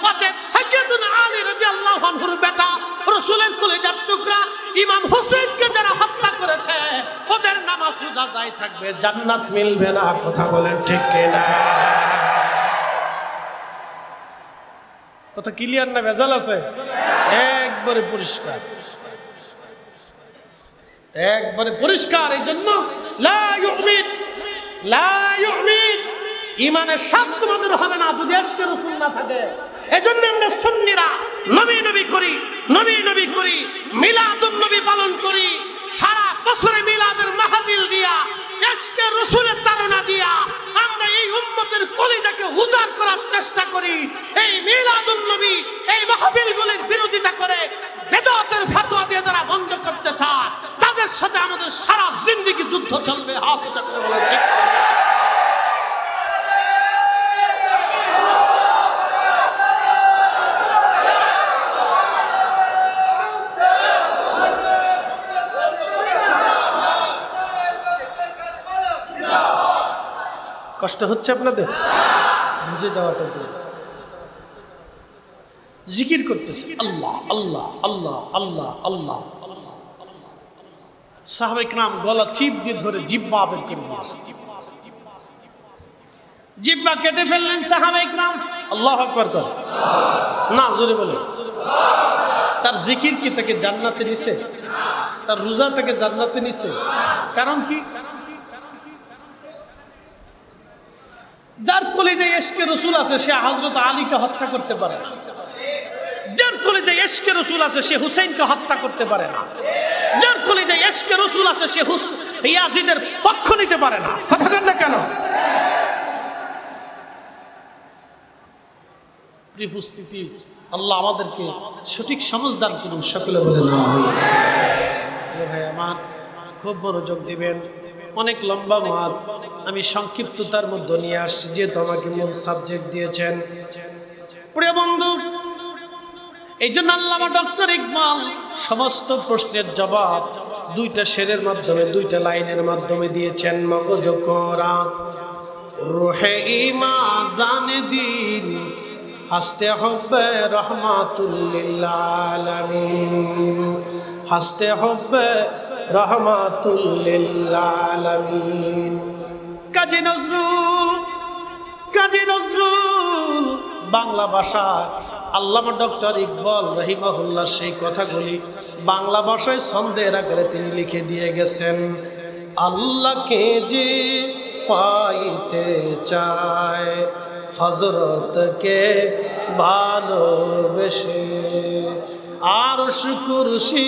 অতএব সাইয়্যিদুনা আলী রাদিয়াল্লাহু আনহুর বেটা রাসূলের কলিজার টুকরা ইমাম হোসেনকে যারা হত্যা করেছে ওদের নামাজ রোজা যাই থাকবে, জান্নাত মিলবে না। কথা বলেন ঠিক কিনা? কথা ক্লিয়ার না ভেজাল আছে? একবারে পরিষ্কার, একবারে পরিষ্কার। এই জন্য লা ইউমিন, লা ইউমিন, ঈমানের স্বাদ তোমাদের হবে না যদি আশকে রাসূল না থাকে। এজন্য আমরা সুন্নিরা নবী নবী করি, নবী নবী করি, মিলাদুন নবী পালন করি, সারা বছরে মিলাদের মাহফিল দিয়া, আশকে রাসূলের তাড়না দিয়া আমরা এই উম্মতের কলিজাকে উজাড় করার চেষ্টা করি। এই মিলাদুন নবী, এই মাহফিলগুলির বিরোধিতা করে বেদাতের ফতোয়া দিয়ে যারা বন্ধ করতে চায় তাদের সাথে আমাদের সারা জিন্দেগি যুদ্ধ চলবে। হাত উঁচা করে বলেন ঠিক। কষ্ট হচ্ছে আপনাদের? বুঝে যাওয়াটা জিকির করতেছে আল্লাহ আল্লাহ আল্লাহ আল্লাহ আল্লাহ। সাহাবায়ে কেরাম গলা চিপ দিয়ে ধরে জিহ্বা চিপ দিয়ে জিহ্বা কেটে ফেললেন সাহাবায়ে কেরাম। আল্লাহু আকবার কর না, জোরে বলে। তার জিকির কি তাকে জান্নাতে নিছে? তার রোজা তাকে জান্নাতে নিছে? কারণ কি? যার কলিজায় ইশকে রাসূল আছে সে হযরত আলীকে হত্যা করতে পারে না। যার কলিজায় ইশকে রাসূল আছে সে হুসাইনকে হত্যা করতে পারে না। যার কলিজায় ইশকে রাসূল আছে সে ইয়াজিদের পক্ষ নিতে পারে না। কথা বলেন না কেন? উপস্থিতি আল্লাহ আমাদেরকে সঠিক সমঝদার করুন। সকলে বলে আমিন। ভাই আমার খুব মনোযোগ দিবেন, অনেক লম্বা ওয়াজ আমি সংক্ষিপ্ততার মধ্যে নিয়ে আসছি, যেহেতু আমাকে মূল সাবজেক্ট দিয়েছেন। প্রিয় বন্ধু, এই জন্য আল্লামা ডক্টর ইকবাল সমস্ত প্রশ্নের জবাব দুইটা শেরের মাধ্যমে, দুইটা লাইনের মাধ্যমে দিয়েছেন। মগজ করা রুহে ঈমান জানে দিন, হাসতে হবে রহমাতুল লিল আলামিন, হাসতে হবে রহমাতুল লিল আলামিন। কাজী নজরুল, কাজী নজরুল বাংলা ভাষা আল্লামা ডক্টর ইকবাল রাহিমাহুল্লাহ সেই কথাগুলি বাংলা ভাষায় ছন্দের আকারে তিনি লিখে দিয়ে গেছেন। আল্লাহকে যে পাইতে চায় হযরতকে ভালোবেসে, আরশ কুরসি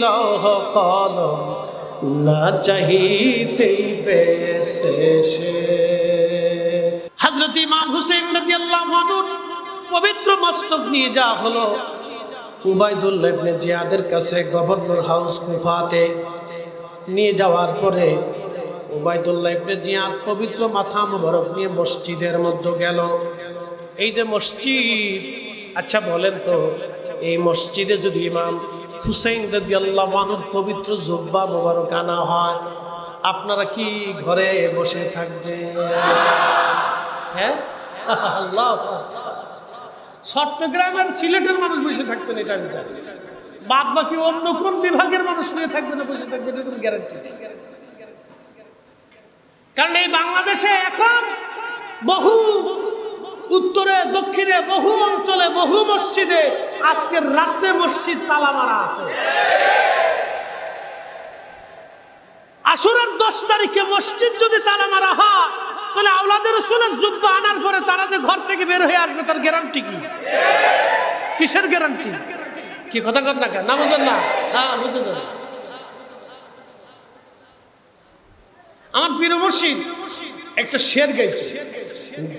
লৌহ কলম না চাহিতেই পেয়েছে সে। হযরত ইমাম হুসাইন রাদিয়াল্লাহু আনহু পবিত্র মস্তক নিয়ে যাওয়া হলো উবাইদুল্লাহ ইবনে জিয়াদের কাছে, গভর্নর হাউস কুফাতে নিয়ে যাওয়ার পরে উবাইদুল্লাহ ইবনে জিয়াদ পবিত্র মাথা মোবারক নিয়ে মসজিদের মধ্যে গেল। এই যে মসজিদ, আচ্ছা বলেন তো এই মসজিদে যদি ইমাম হুসাইন রাদিয়াল্লাহু আনহুর পবিত্র জুব্বা মোবারক আনা হয়, আপনারা কি ঘরে বসে থাকবেন? হ্যাঁ, আল্লাহ। চট্টগ্রামের সিলেটের মানুষ বসে থাকতেন এটা আমি জানি, বাদ বাকি অন্য কোন বিভাগের মানুষ শুয়ে থাকবে না, বসে থাকবে এটা কোনো গ্যারান্টি নেই। কারণ এই বাংলাদেশে এখন বহু উত্তরে দক্ষিণে বহু অঞ্চলে বহু মসজিদে আজকের রাত্রে মসজিদ তালা মারা আছে। আশুরার 10 তারিখে মসজিদ যদি তালা মারা হয় তাহলে আওলাদের রাসূলের জুব্বা আনার পরে তারা যে ঘর থেকে বের হয়ে আসবে তার গ্যারান্টি কি? কিসের গ্যারান্টি? কি কথা কর না কেন, না বুঝেন না? হ্যাঁ বুঝে যাবেন। আমার পীর মুর্শিদ একটা শের গাইছে,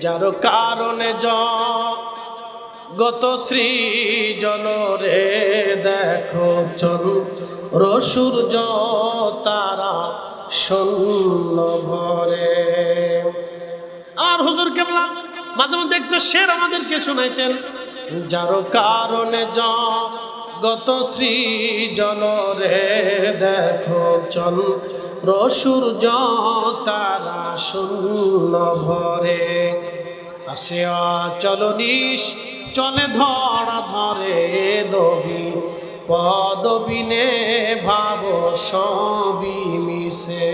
যার কারণে গত সৃজন রে দেখো চন্দ্র সূর্য তারা শূন্য ভরে। আর হুজুর কেবলা মাঝে মধ্যে একটা শের আমাদেরকে শোনাইতেন, যার কারণে গত সৃজন রে দেখো চন্দ্র সূর্য তারা শূন্য ভরে। আসে অচল চলে ধরা ধরে নবী পদবিনে ভাব সবই মিশে।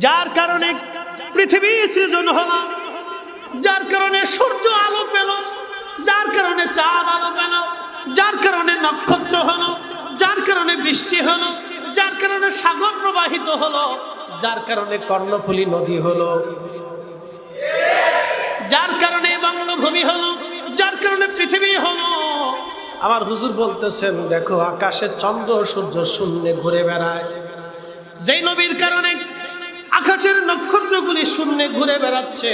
যার কারণে পৃথিবী সৃজন হলো, যার কারণে সূর্য আলো পেল, যার কারণে চাঁদ আলো পেল, যার কারণে নক্ষত্র হলো, যার কারণে বৃষ্টি হলো, যার কারণে সাগর প্রবাহিত হলো, যার কারণে কর্ণফুলী নদী হলো, যার কারণে বঙ্গভূমি হলো, যার কারণে পৃথিবী হলো। আমার হুজুর বলতেছেন দেখো আকাশে চন্দ্র সূর্য শূন্যে ঘুরে বেড়ায়, যেই নবীর কারণে আকাশের নক্ষত্রগুলি শূন্যে ঘুরে বেড়াচ্ছে।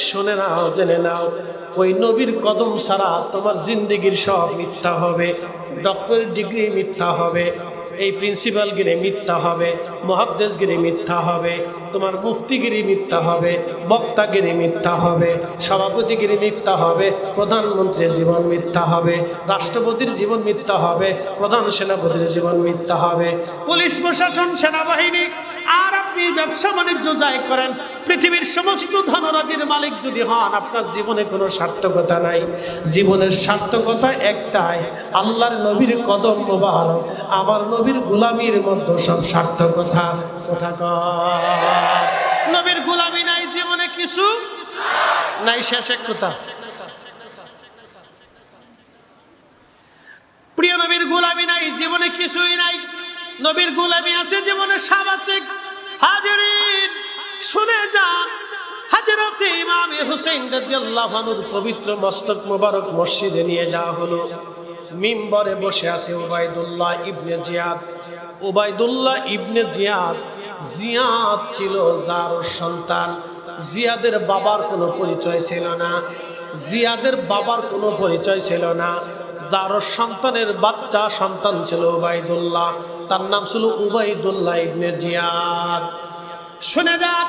শুনে নাও, জেনে নাও, ওই নবীর কদম ছাড়া তোমার জিন্দেগির সব মিথ্যা হবে। ডক্টরের ডিগ্রি মিথ্যা হবে, এই প্রিন্সিপালগিরি মিথ্যা হবে, মুহাদ্দিসগিরি মিথ্যা হবে, তোমার মুফতিগিরি মিথ্যা হবে, বক্তাগিরি মিথ্যা হবে, সভাপতিগিরি মিথ্যা হবে, প্রধানমন্ত্রীর জীবন মিথ্যা হবে, রাষ্ট্রপতির জীবন মিথ্যা হবে, প্রধান সেনাপতির জীবন মিথ্যা হবে, পুলিশ প্রশাসন সেনাবাহিনী। আর আপনি ব্যবসা বাণিজ্য যাই করেন, পৃথিবীর সমস্ত ধনরাজির মালিক যদি হন, আপনার জীবনে কোনো সার্থকতা নাই। জীবনের সার্থকতা একটাই, আল্লাহর নবীর কদম মোবারক, আমার নবীর গোলামির মধ্যে সব সার্থকতা। কথা কয়, নবীর গোলামি নাই জীবনে কিছু নাই। শেষে কথা, প্রিয় নবীর গোলামি নাই জীবনে কিছুই নাই। নবীর গোলামি আছে জীবনে সব আছে। হাজিরিন শুনে যান, হযরত ইমাম হুসাইন রাদিয়াল্লাহু আনহুর পবিত্র মস্তক মোবারক মসজিদে নিয়ে যাওয়া হলো। মিম্বরে বসে আছে উবাইদুল্লাহ ইবনে জিয়াদ। উবাইদুল্লাহ ইবনে জিয়াদ, জিয়াদ ছিল যার সন্তান। জিয়াদের বাবার কোনো পরিচয় ছিল না, জিয়াদের বাবার কোনো পরিচয় ছিল না। যার সন্তানের বাচ্চা সন্তান ছিল উবাইদুল্লাহ, তার নাম ছিল উবাইদুল্লাহ ইবনে জিয়াদ। শুনে যান,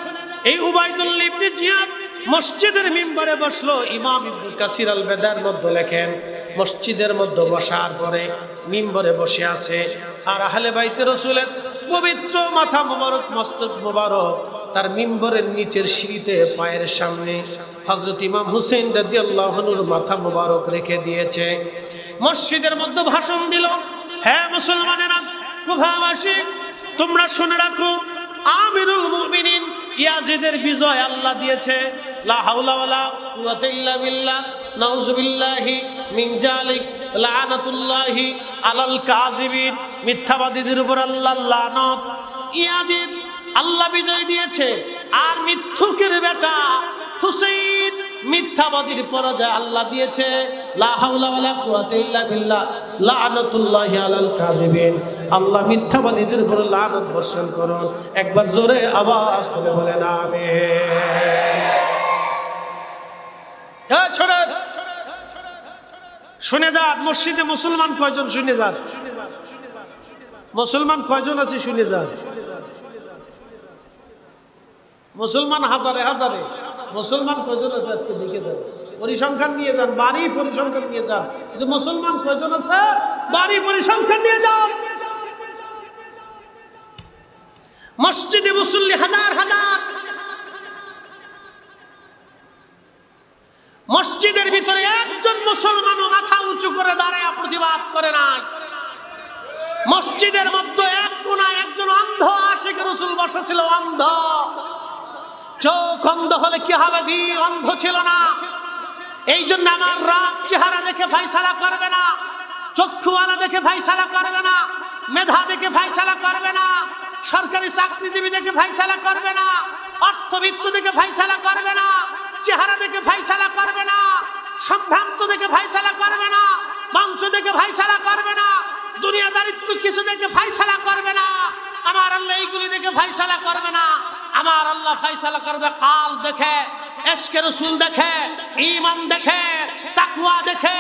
এই উবাইদুল্লাহ ইবনে জিয়াদ মসজিদের মিম্বরে বসলো। ইমাম ইবনে কাসির আল বেদার মধ্যে লেখেন, মসজিদের মধ্যে বসার পরে মিম্বরে বসে আছে, আর আহলে বাইতে রাসূলের পবিত্র মাথা মোবারক মস্তক মোবারক তার মিম্বরের নিচের সিঁড়িতে পায়ের সামনে হযরত ইমাম হুসাইন রাদিয়াল্লাহু আনহুর মাথা মোবারক রেখে দিয়েছে। মসজিদের মধ্যে ভাষণ দিল, হ্যাঁ মুসলমানেরা, কুফাবাসী, তোমরা শুনে রাখো, আমিরুল মুমিনিন ইয়াজিদের বিজয় আল্লাহ দিয়েছে। লা হাওলা ওয়ালা কুওয়াতা ইল্লা বিল্লাহ, নাউযুবিল্লাহি মিন যালিক, লানাতুল্লাহি আলাল কাযিবিন। মিথ্যাবাদীদের উপর আল্লাহর লানত। ইয়াজিদ আল্লাহ বিজয় দিয়েছে, আর মিথ্যুকের বেটা হুসাইন মিথ্যাবাদীর পরাজয় আল্লাহ দিয়েছে। লা হাওলা ওয়ালা কুওয়াতা ইল্লা বিল্লাহ, লানাতুল্লাহি আলাল কাযিবিন। আল্লাহ মিথ্যাবাদীদের উপর লানত বর্ষণ করুন। একবার জোরে আওয়াজ তুলে বলেন আমিন। শুনে যান, মসজিদে মুসলমান কয়জন? শুনে যান, মুসলমান কয়জন আছে? শুনে যান, মুসলমান হাজারে হাজারে। মুসলমান কয়জন আছে আজকে দেখে যান, পরিসংখ্যান নিয়ে যান, বাড়ি পরিসংখ্যান নিয়ে যান, যে মুসলমান কয়জন আছে বাড়ি পরিসংখ্যান নিয়ে যান। মসজিদে মুসল্লি হাজার হাজার, মসজিদের ভিতরে একজন মুসলমানও মাথা উঁচু করে দাঁড়ায় প্রতিবাদ করে নাই। মসজিদের মধ্যে এক কোনায় একজন অন্ধ আশিক রাসূল বসেছিল, অন্ধ। চোখ অন্ধ হলে কি হবে? দিল অন্ধ ছিল না। এই জন্য আমার রব চেহারা দেখে ফয়সালা করবে না, চক্ষুওয়ালা দেখে ফয়সালা করবে না, মেধা দেখে ফয়সালা করবে না, সরকারি চাকরিজীবী দেখে ফয়সালা করবে না, অর্থবিত্ত দেখে ফয়সালা করবে না, চেহারা দেখে ফয়সালা করবে না, সম্ভ্রান্ত দেখে ফায়সালা করবে না, বংশ দেখে ফায়সালা করবে না, দুনিয়াদারিত্ব কিছু দেখে ফায়সালা করবে না। আমার আল্লাহ এইগুলি দেখে ফায়সালা করবে না। আমার আল্লাহ ফায়সালা করবে কাল দেখে, ইশকে রাসূল দেখে, ঈমান দেখে, তাকওয়া দেখে,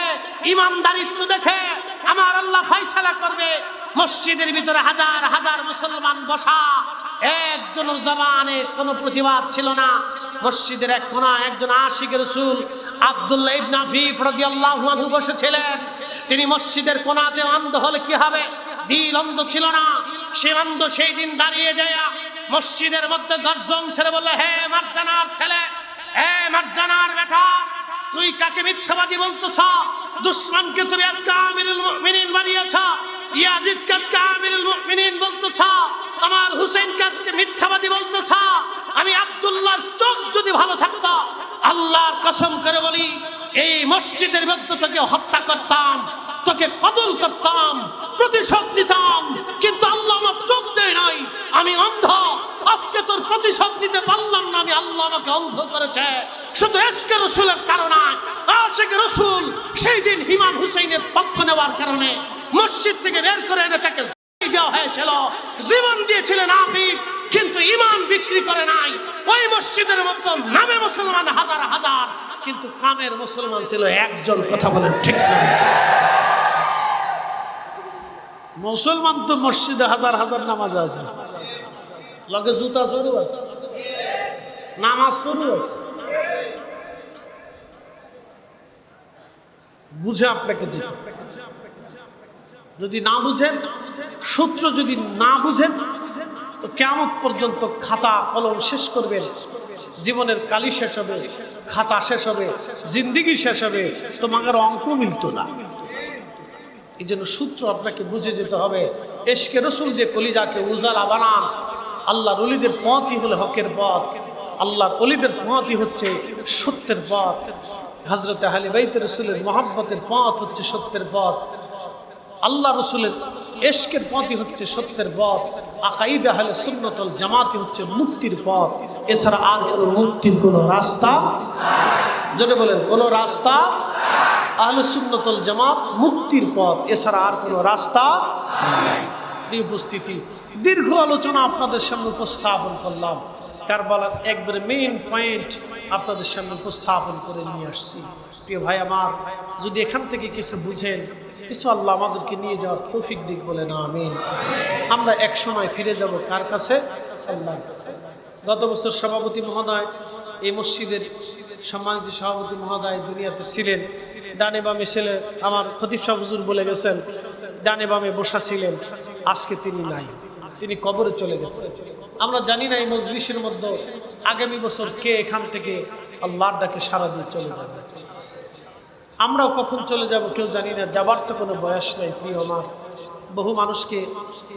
ঈমানদারিত্ব দেখে আমার আল্লাহ ফায়সালা করবে। মসজিদের ভিতরে হাজার হাজার মুসলমান বসা, একজনের জবানে কোনো প্রতিবাদ ছিল না। মসজিদের এক কোণায় একজন আশিকে রাসূল আব্দুল্লাহ ইবনে আফিফ রাদিয়াল্লাহু আনহু বসেছিলেন। তিনি মসজিদের কোণাতে অন্ধ হলে কি হবে, দিল অন্ধ ছিল না। সে অন্ধ সেই দিন দাঁড়িয়ে যায় মসজিদের মধ্যে গর্জন ছেড়ে বলল, হে মারজানার ছেলে, হে মারজানার বেটা, তুই কাকে মিথ্যাবাদী বলতেছ? দুশমনকে তুমি আজকে আমিরুল মুমিনিন বানিয়েছ, ইয়াজিদ কাজকে আমিরুল মুমিনিন বলতেছ, আমার হুসাইন কাজকে মিথ্যাবাদী বলতেছ। আমি আব্দুল্লাহর চোখ যদি ভালো থাকতো, আল্লাহর কসম করে বলি এই মসজিদের মধ্যে তোকে হত্যা করতাম, তোকে কতল করতাম, প্রতিশোধ নিতাম। কিন্তু আল্লাহ আমার চোখ দেয় নাই, আমি অন্ধ। আজকে তোর প্রতিশোধ নিতে পারলাম না, আমি আল্লাহ আমাকে অন্ধ করেছে। শুধু ইশকে রাসূলের কারণে আশিকে রাসূল সেই দিন ইমাম হুসাইনের পক্ষ নেওয়ার কারণে মসজিদ থেকে বের করে এনে তাকে দেওয়া হয়েছিল। জীবন দিয়েছিলেন আফিফ, কিন্তু ঈমান বিক্রি করে নাই। ওই মসজিদের মধ্যে নামে মুসলমান হাজার হাজার, কিন্তু কামের মুসলমান ছিল একজন। কথা বলেন ঠিক না? মুসলমান তো মসজিদে হাজার হাজার নামাজ আছে, লগে জুতা চুরি আছে, নামাজ চুরি আছে। বুঝে আপনাকে যেতে, যদি না বুঝেন, সূত্র যদি না বুঝেন, তো কিয়ামত পর্যন্ত খাতা কলম শেষ করবেন, জীবনের কালি শেষ হবে, খাতা শেষ হবে, জিন্দেগি শেষ হবে, তোমাদের অঙ্ক মিলত না। এই জন্য সূত্র আপনাকে বুঝে যেতে হবে। ইশকে রাসূল যে কলিজাকে উজালা বানান, আল্লাহর ওলিদের পথই হলো হকের পথ, আল্লাহর ওলিদের পথই হচ্ছে সত্যের পথ। হযরত আহলে বাইত রাসূলের মহব্বতের পথ হচ্ছে সত্যের পথ, আল্লাহ রাসূলের ইশকের পথই হচ্ছে সত্যের পথ। আকাইদে আহলে সুন্নাত ওয়াল জামাতই হচ্ছে মুক্তির পথ। এছাড়া আর কোনো মুক্তির কোনো রাস্তা নাই। যদি বলেন কোনো রাস্তা, আহলে সুন্নাত ওয়াল জামাত মুক্তির পথ, এছাড়া আর কোনো রাস্তা নাই। এই উপস্থিতি, দীর্ঘ আলোচনা আপনাদের সামনে উপস্থাপন করলাম। কারবালার একবারে মেইন পয়েন্ট আপনাদের সামনে উপস্থাপন করে নিয়ে আসছি। প্রিয় ভাই আমার, যদি এখান থেকে কিছু বুঝেন, কিছু আল্লাহ আমাদেরকে নিয়ে যাওয়ার তৌফিক দিক, বলেন আমিন। আমরা এক সময় ফিরে যাব কার কাছে? আল্লাহর কাছে। গত বছর সভাপতি মহোদয়, এই মসজিদের সম্মানিত সভাপতি মহোদয় দুনিয়াতে ছিলেন। ডানে বামে ছেলে আমার খতিব সাহেব হুজুর বলে গেছেন, ডানে বামে বসা ছিলেন। আজকে তিনি নাই, তিনি কবরে চলে গেছেন। আমরা জানি না এই মজলিসের মধ্যে আগামী বছর কে এখান থেকে আল্লাহর ডাকে সাড়া দিয়ে চলে যাবে। আমরাও কখন চলে যাব কেউ জানি না, যাবার তো কোনো বয়স নেই। প্রিয় আমার, বহু মানুষকে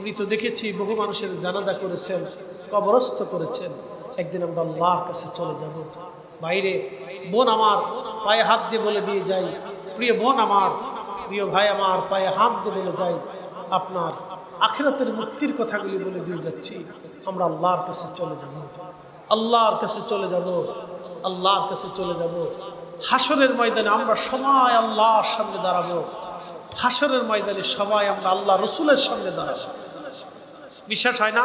মৃত দেখেছি, বহু মানুষের জানাজা করেছেন, কবরস্থ করেছেন। একদিন আমরা আল্লাহর কাছে চলে যাব। বাইরে বোন আমার পায়ে হাত দিয়ে বলে দিয়ে যাই, প্রিয় বোন আমার, প্রিয় ভাই আমার, পায়ে হাত দিয়ে বলে যাই, আপনার আখিরাতের মুক্তির কথাগুলি বলে দিয়ে যাচ্ছি। আমরা আল্লাহর কাছে চলে যাব, আল্লাহর কাছে চলে যাব, আল্লাহর কাছে চলে যাব। হাসরের ময়দানে আমরা সবাই আল্লাহর সামনে দাঁড়াবো। হাসরের ময়দানে সবাই আমরা আল্লাহ রসুলের সামনে দাঁড়াবো। বিশ্বাস হয় না?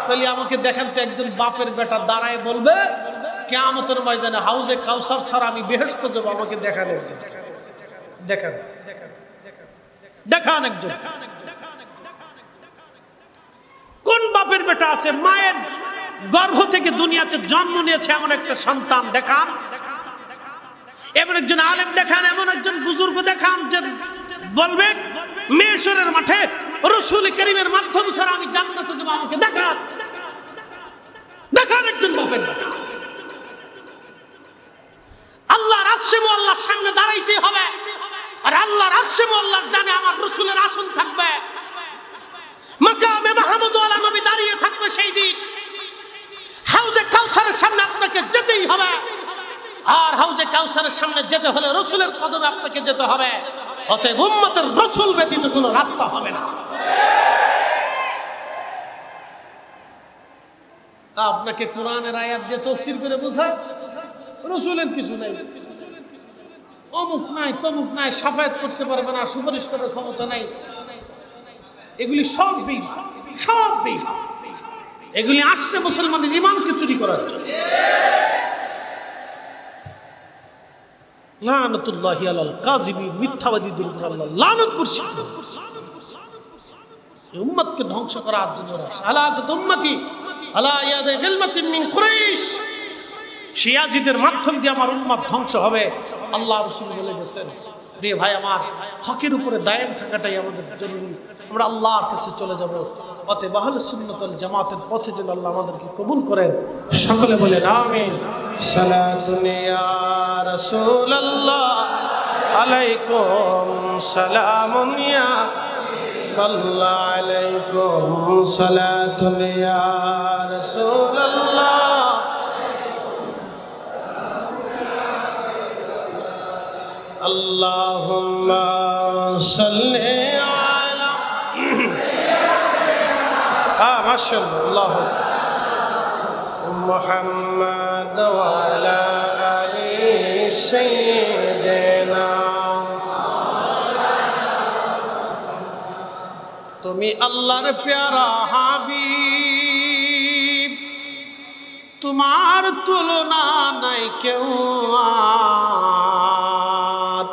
তাহলে আমাকে দেখেন তো, একজন বাপের বেটা দাঁড়ায় বলবে কিয়ামতের ময়দানে হাউজে কাউসার ছাড়া আমি বেহেশত দেবো, আমাকে দেখান একজন, দেখান দেখান একজন। কোন বাপের বেটা আছে মায়ের গর্ভ থেকে দুনিয়াতে জন্ম নিয়েছে এমন একটা সন্তান দেখান, এমন একজন আলেম দেখান, এমন একজন বুজুর্গ দেখান যে বলবে মেশরের মাঠে রাসূল করিমের মাধ্যমে ছাড়া আমি জান্নাতে যাব, আমাকে দেখান, দেখান একজন বাপের বেটা। আল্লাহর আরশে মুআল্লার সামনে দাঁড়াইতে হবে, আর আল্লাহর আরশে মুআল্লার জানে আমার রাসূলের আসন থাকবে, মাকামে মাহমুদ ওয়ালা নবী দাঁড়িয়ে থাকবে। সেই দিন হাউজে কাউসারের সামনে আপনাকে যেতেই হবে, আর হাউজে কাউসারের সামনে যেতে হলে রাসূলের কদমে আপনাকে যেতে হবে। অতএব উম্মতের রাসূল ব্যতীত কোনো রাস্তা হবে না। আপনাকে কোরআনের আয়াত দিয়ে তাফসীর করে বোঝায় রাসূলের কিছু নাই, অমুক নাই তমুক নাই, সাফায়াত করতে পারবে না, সুপারিশ করার ক্ষমতা নাই, এগুলি সব বিষ, সব বিষ। এগুলি আসছে মুসলমানের ইমানকে চুরি করার জন্য। লানাতুল্লাহি আলাল কাযিবিন, মিথ্যাবাদীদের উপর আল্লাহ লানত বর্ষিত। এই উম্মতকে ধ্বংস করার জন্য হালাকাত উম্মতি আলা ইয়াদি গিলমাতিন মিন কুরাইশ। শিয়াজিদের মাধ্যম দিয়ে আমার উম্মত ধ্বংস হবে, আল্লাহ রাসূল বলে গেছেন। প্রিয় ভাই আমার, হকের উপরে দায়েম থাকাটাই আমাদের জরুরি। আমরা আল্লাহর কাছে চলে যাব। অতএব আহলে সুন্নাত ওয়াল জামাতের পথে যেন আল্লাহ আমাদেরকে কবুল করেন। সকলে বলেন আমিন। সালাতুন ইয়া রাসূলুল্লাহ আলাইকুম সালামুন ইয়া আল্লাহ আলাইকুম সালাতুন ইয়া রাসূলুল্লাহ। আল্লাহুম্মা সাল্লি আলা মাশাআল্লাহ মুহাম্মাদ ওয়া আলা আলি সাইয়্যিদিনা। তুমি আল্লাহর প্যারা হাবিব, তোমার তুলনা নাই কেউ আর।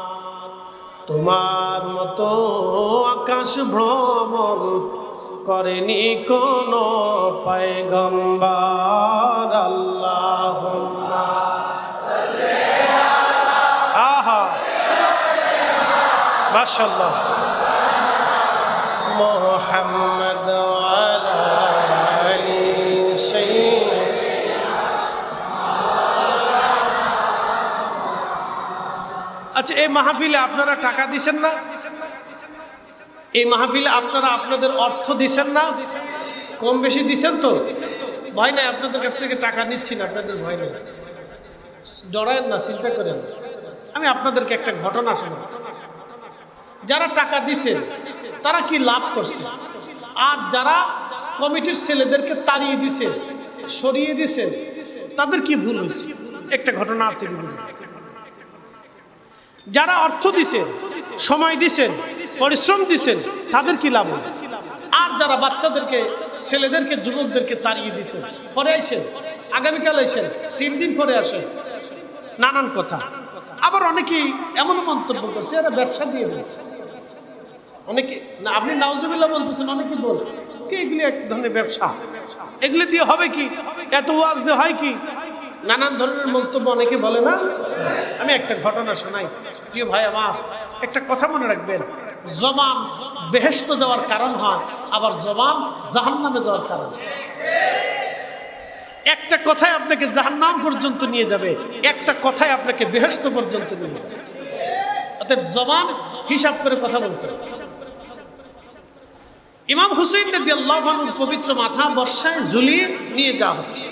তোমার মতো আকাশ ভ্রমণ করেনি কোন পয়গম্বর। আল্লাহুম্মা সাল্লি আলা মাশাআল্লাহ মুহাম্মাদ ওয়া আলা আলি সাইয়্যিদিনা। আচ্ছা, এই মাহফিলে আপনারা টাকা দিছেন না? এই মাহফিলে আপনারা আপনাদের অর্থ দিছেন না? কম বেশি দিছেন তো? ভয় নাই, আপনাদের কাছ থেকে টাকা নিচ্ছি না, আপনাদের ভয় নেই, ডরায়েন না, চিন্তা করেন। আমি আপনাদেরকে একটা ঘটনা শোনাব। যারা টাকা দিছেন তারা কি লাভ করছে, আর যারা কমিটির ছেলেদেরকে তাড়িয়ে দিছে, সরিয়ে দিছে, তাদের কি ভুল হয়েছে, একটা ঘটনা থেকে বুঝে। যারা অর্থ দিছেন, সময় দিছেন, পরিশ্রম দিছেন, তাদের কি লাভ হলো? আর যারা বাচ্চাদেরকে, ছেলেদেরকে, যুবকদেরকে তাড়িয়ে দিছেন, পরে আইসেন, আগামীকাল আইসেন, 3 দিন পরে আসেন, নানান কথা। আবার অনেকেই এমন মন্তব্য করছে এরা ব্যবসা দিয়ে দিয়েছে। অনেকে না, আপনি নাউজুবিল্লাহ বলতেছেন, অনেকে বলে কি এগুলি এক ধরনের ব্যবসা, এগুলি দিয়ে হবে কি, এত ওয়াজ দিয়ে হয় কি, নানান ধরনের মন্তব্য অনেকে বলে না। আমি একটা ঘটনা শোনাই। প্রিয় ভাই আমার, একটা কথা মনে রাখবেন, জবান বেহেশত যাওয়ার কারণ হয়, আবার জবান জাহান্নামে যাওয়ার কারণ। একটা কথাই আপনাকে জাহান্নাম পর্যন্ত নিয়ে যাবে, একটা কথাই আপনাকে বেহেশত পর্যন্ত নিয়ে যাবে। অতএব জবান হিসাব করে কথা বলতে হবে। ইমাম হুসাইন রাদিয়াল্লাহু আনহুর পবিত্র মাথা বর্ষায় ঝুলিয়ে নিয়ে যাওয়া হচ্ছে।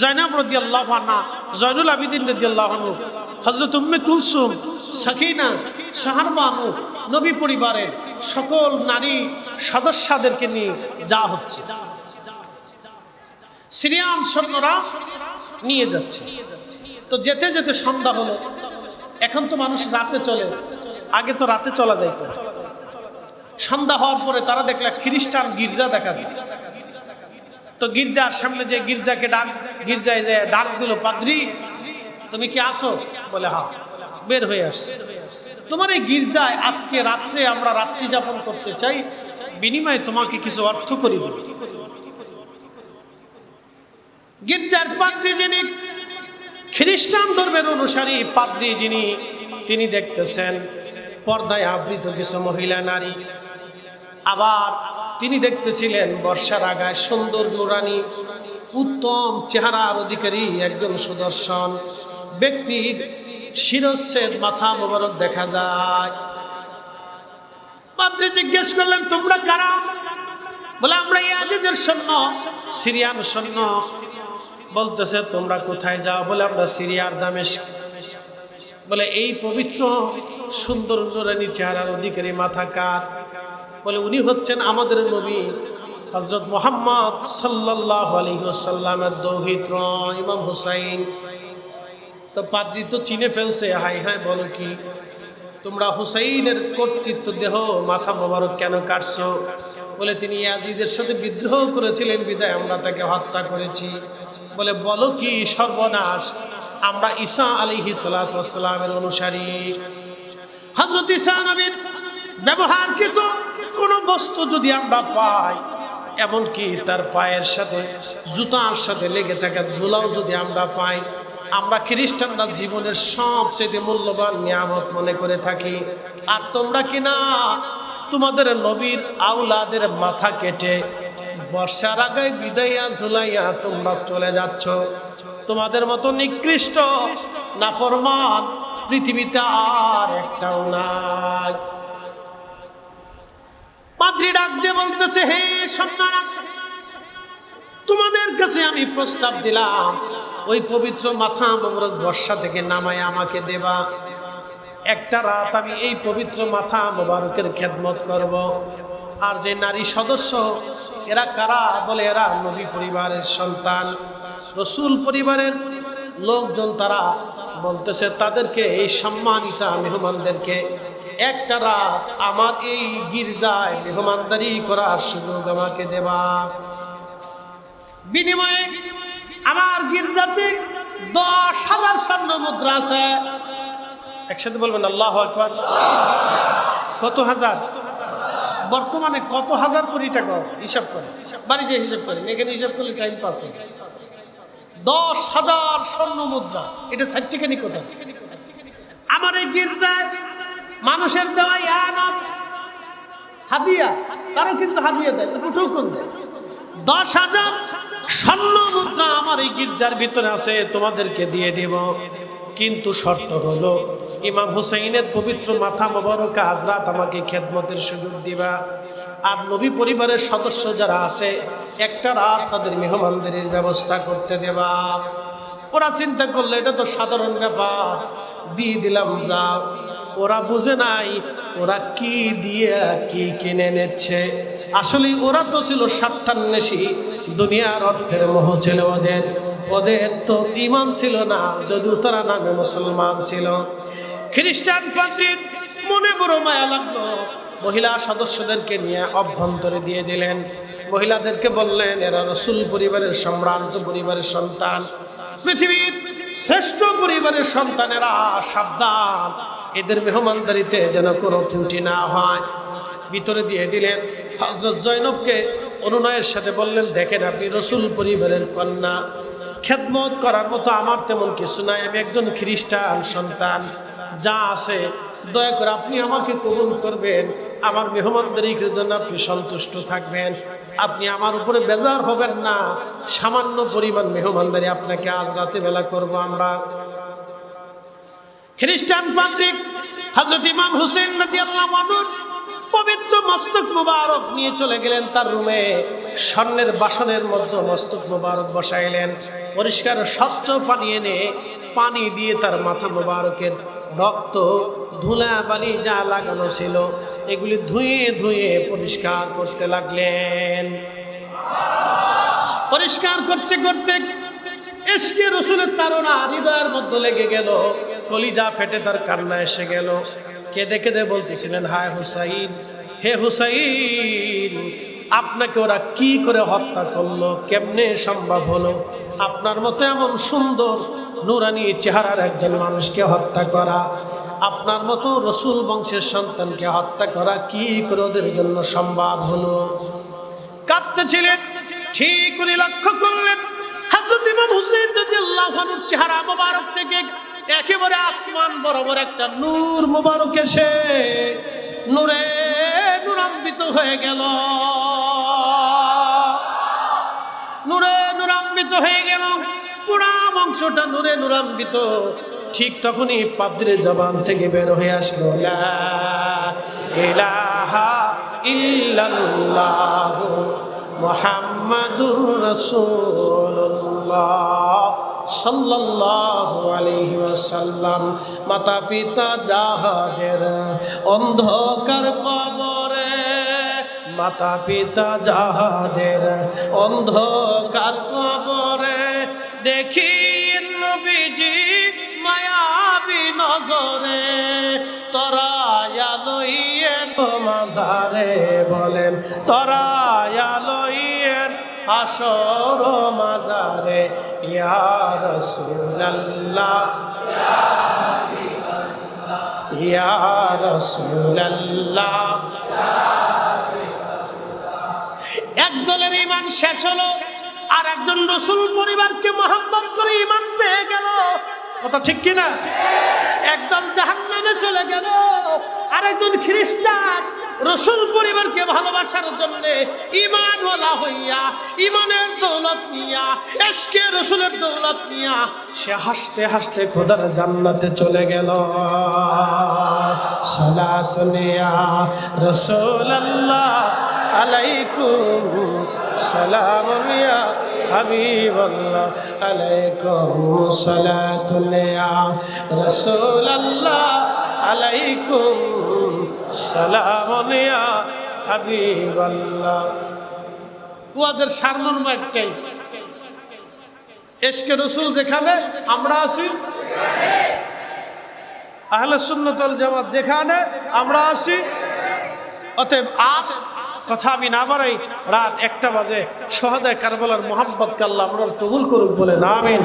জয়নাব রাদিয়াল্লাহু আনহা, জয়নুল আবিদিন রাদিয়াল্লাহু আনহু, হযরত উম্মে কুলসুম, সাকিনা, শাহরবানু, নবী পরিবারের সকল নারী সদস্যদেরকে নিয়ে যাওয়া হচ্ছে। সিরিয়ান সৈন্যরা নিয়ে যাচ্ছে। তো যেতে যেতে সন্ধ্যা হলো। এখন তো মানুষ রাতে চলে, আগে তো রাতে চলা যাইত। সন্ধ্যা হওয়ার পরে তারা দেখলো খ্রিস্টান গির্জা দেখা যায়। তো গির্জার সামনে যে গির্জায় যে ডাক দিল, পাদ্রী তুমি কি আসো? বলে হ্যাঁ, বের হয়ে আসছে। তোমার এই গির্জায় আজকে রাত্রে আমরা রাত্রি যাপন করতে চাই, বিনিময়ে তোমাকে কিছু অর্থ করে দেব। গির্জার পাদ্রী, যিনি খ্রিস্টান ধর্মের অনুসারী পাদ্রী, তিনি দেখতেছেন পর্দায় আবৃত কিছু মহিলা নারী। আবার তিনি দেখতেছিলেন বর্ষার আগায় সুন্দর নুরানি উত্তম চেহারার অধিকারী একজন সুদর্শন ব্যক্তির শিরচ্ছেদ মাথা মোবারক দেখা যায়। পাদ্রী জিজ্ঞেস করলেন, তোমরা কারা? বলে, আমরা ইয়াজিদের সৈন্য, সিরিয়ান সৈন্য। বলতেছে, তোমরা কোথায় যাও? বলে, আমরা সিরিয়ার দামেস্ক। বলে, এই পবিত্র সুন্দর নুরানি চেহারার অধিকারী মাথা কার? বলে, উনি হচ্ছেন আমাদের নবী হযরত মুহাম্মদ সাল্লাল্লাহু আলাইহি ওয়াসাল্লামের দৌহিত্র ইমাম হুসাইন। তো পাদ্রী তো চিনে ফেলছে, হাই হাই বলো কি, তোমরা হুসাইনের কর্তৃত্ব দেহ মাথা মোবারক কেন কাটছো? বলে তিনি ইয়াজিদের সাথে বিদ্রোহ করেছিলেন, বিদায় আমরা তাকে হত্যা করেছি। বলে বলো কি সর্বনাশ, আমরা ঈসা আলাইহিস সালাতু ওয়াস সালামের অনুসারী। হযরত ঈসা নবীর ব্যবহারকৃত কোনো বস্তু যদি আমরা পাই, এমনকি তার পায়ের সাথে জুতার সাথে লেগে থাকা ধুলাও যদি আমরা পাই, আমরা খ্রিস্টানরা জীবনের সবচেয়ে মূল্যবান নিয়ামত মনে করে থাকি। আর তোমরা কিনা তোমাদের নবীর আওলাদের মাথা কেটে বর্ষার আগে বিদাইয়া ঝুলাইয়া তোমরা চলে যাচ্ছ। তোমাদের মতো নিকৃষ্ট নাফরমান পৃথিবীতে আর একটাও নাই। পাদ্রী ডাক দিয়ে বলতেছে, হে সন্তান, তোমাদের কাছে আমি প্রস্তাব দিলাম, ওই পবিত্র মাথা মোবারক বর্ষা থেকে নামায় আমাকে দেবা। একটা রাত আমি এই পবিত্র মাথা মোবারকের খেদমত করব। আর যে নারী সদস্য, এরা কারা? বলে এরা নবী পরিবারের সন্তান, রসুল পরিবারের লোকজন। তারা বলতেছে তাদেরকে, এই সম্মানিতা মেহমানদেরকে একটা রাত আমার এই গির্জায় মেহমানদারি করার সুযোগ আমাকে দেবা। বিনিময়ে আমার গির্জাতে 10,000 স্বর্ণ মুদ্রা আছে। একসাথে বলবেন আল্লাহু আকবার। কত হাজার? বর্তমানে কত হাজার কোটি টাকা হিসাব করে, বাড়ি যে হিসাব করেন, এখানে হিসাব করলে টাইম পাস হয়। 10,000 স্বর্ণ মুদ্রা, এটা সার্টিফিকেট কোথা? আমার এই গির্জায় মানুষের দেওয়া হাদিয়া, তারও কিন্তু হাদিয়া দেয়, টোকন দেয়। 10,000 স্বর্ণ মুদ্রা আমার এই গির্জার ভিতরে আছে, তোমাদেরকে দিয়ে দিব। কিন্তু শর্ত হলো, ইমাম হুসাইনের পবিত্র মাথা মোবারক আজ রাত আমাকে খেদমতের সুযোগ দিবা। আর নবী পরিবারের সদস্য যারা আছে, একটা রাত তাদের মেহমানদারির ব্যবস্থা করতে দেবা। ওরা চিন্তা করলো এটা তো সাধারণ ব্যাপার, দিয়ে দিলাম, যাও। ওরা বুঝে নাই ওরা কি দিয়ে কি কিনে নিচ্ছে। আসলে ওরা তো ছিল স্বার্থান্বেষী, দুনিয়ার অর্থের মোহ ছিল ওদের। ওদের তো ঈমান ছিল না, যদিও তারা নামে মুসলমান ছিল। খ্রিস্টান পাদ্রীর মনে বড় মায়া লাগলো, মহিলা সদস্যদেরকে নিয়ে অভ্যন্তরে দিয়ে দিলেন। মহিলাদেরকে বললেন, এরা রসুল পরিবারের সম্ভ্রান্ত পরিবারের সন্তান, পৃথিবীর শ্রেষ্ঠ পরিবারের সন্তানেরা, সাবধান, এদের মেহমানদারিতে যেন কোনো ত্রুটি না হয়। ভিতরে দিয়ে দিলেন। হযরত জয়নবকে অনুনয়ের সাথে বললেন, দেখেন আপনি রসুল পরিবারের কন্যা, খেদমত করার মতো আমার তেমন কিছু নাই, আমি একজন খ্রিস্টান সন্তান, যা আছে দয়া করে আপনি আমাকে কবুল করবেন, আমার মেহমানদারির জন্য আপনি সন্তুষ্ট থাকবেন, আপনি আমার উপরে বেজার হবেন না, সামান্য পরিমাণ মেহমানদারি আপনাকে আজ রাতে বেলা করব আমরা। খ্রিস্টান পাদ্রী হযরত ইমাম হুসেইন রাদিয়াল্লাহু আনহুর পবিত্র মস্তক মোবারক নিয়ে চলে গেলেন তার রুমে। স্বর্ণের বাসনের মধ্যে মস্তক মোবারক বসাইলেন। পরিষ্কার স্বচ্ছ পানি এনে পানি দিয়ে তার মাথা মোবারকের রক্ত, ধুলা বালি যা লাগানো ছিল এগুলি ধুয়ে ধুয়ে পরিষ্কার করতে লাগলেন। পরিষ্কার করতে করতে ইশকে রাসূলের তাড়না হৃদয়ের মধ্যে লেগে গেল, কলিজা ফেটে তার কান্না এসে গেল। কেঁদে কেঁদে বলতেছিলেন, হায় হুসাইন, হে হুসাইন, আপনাকে ওরা কি করে হত্যা করলো, কেমনে সম্ভব হলো? আপনার মতো এমন সুন্দর নুরানি চেহারার একজন মানুষকে হত্যা করা, আপনার মতো রসুল বংশের সন্তানকে হত্যা করা কি করে ওদের জন্য সম্ভব হলো? কাঁদতেছিলেন। ঠিক করে লক্ষ্য করলেন হযরত ইমাম হুসাইন রাদিয়াল্লাহু আনহুর চেহারা মোবারক থেকে একেবারে আসমান বরাবর একটা নূর মোবারক এসে নূরে নূরান্বিত হয়ে গেল, নূরে নূরান্বিত হয়ে গেল, পুরা অংশটা নূরে নূরান্বিত। ঠিক তখনই পাদ্রীর জবান থেকে বের হয়ে আসলো, লা ইলাহা ইল্লাল্লাহ মুহাম্মাদুর রাসূলুল্লাহ সাল্লাল্লাহু আলাইহি ওয়াসাল্লাম। মাতা পিতা যাহাদের অন্ধকার কবরে, মাতা পিতা যাহাদের অন্ধকার কবরে, দেখি নবীজি নজরে তরায়া লইয়ের মাজারে বলেন তরায়া লইয়ের হাসর মাজারে ইয়া রাসূলুল্লাহ ইয়া রাসূলুল্লাহ। একদলের ঈমান শেষ হলো, আর একজন রাসূল পরিবারকে মহব্বত করে ঈমান পেয়ে গেল। কথা ঠিক কি না? একদল জাহান্নামে চলে গেল, আর একজন খ্রিস্টান রাসূল পরিবারকে ভালোবাসার জন্য ঈমানওয়ালা হইয়া ঈমানের দৌলত নিয়া ইশকে রাসূলের দৌলত নিয়া সে হাসতে হাসতে খোদার জান্নাতে চলে গেল। সালাতুন ইয়া রাসূলুল্লাহ আলাইকুম সালামুন ইয়া হাবিবাল্লাহ আলাইকুম সালাতুন ইয়া রাসূলুল্লাহ আলাইকুম সালামুন ইয়া হাবিবাল্লাহ। ওয়াদের সারমর্ম একটাই, ইশকে রাসূল যেখানে আমরা আছি, আহলে সুন্নাত ওয়াল জামাত যেখানে আমরা আছি। অতএব কথা আমি না বাড়াই, রাত 1টা বাজে, শহাদায়ে কারবালার মুহাব্বতকে আল্লাহ আমরা কবুল করুক বলে আমিন।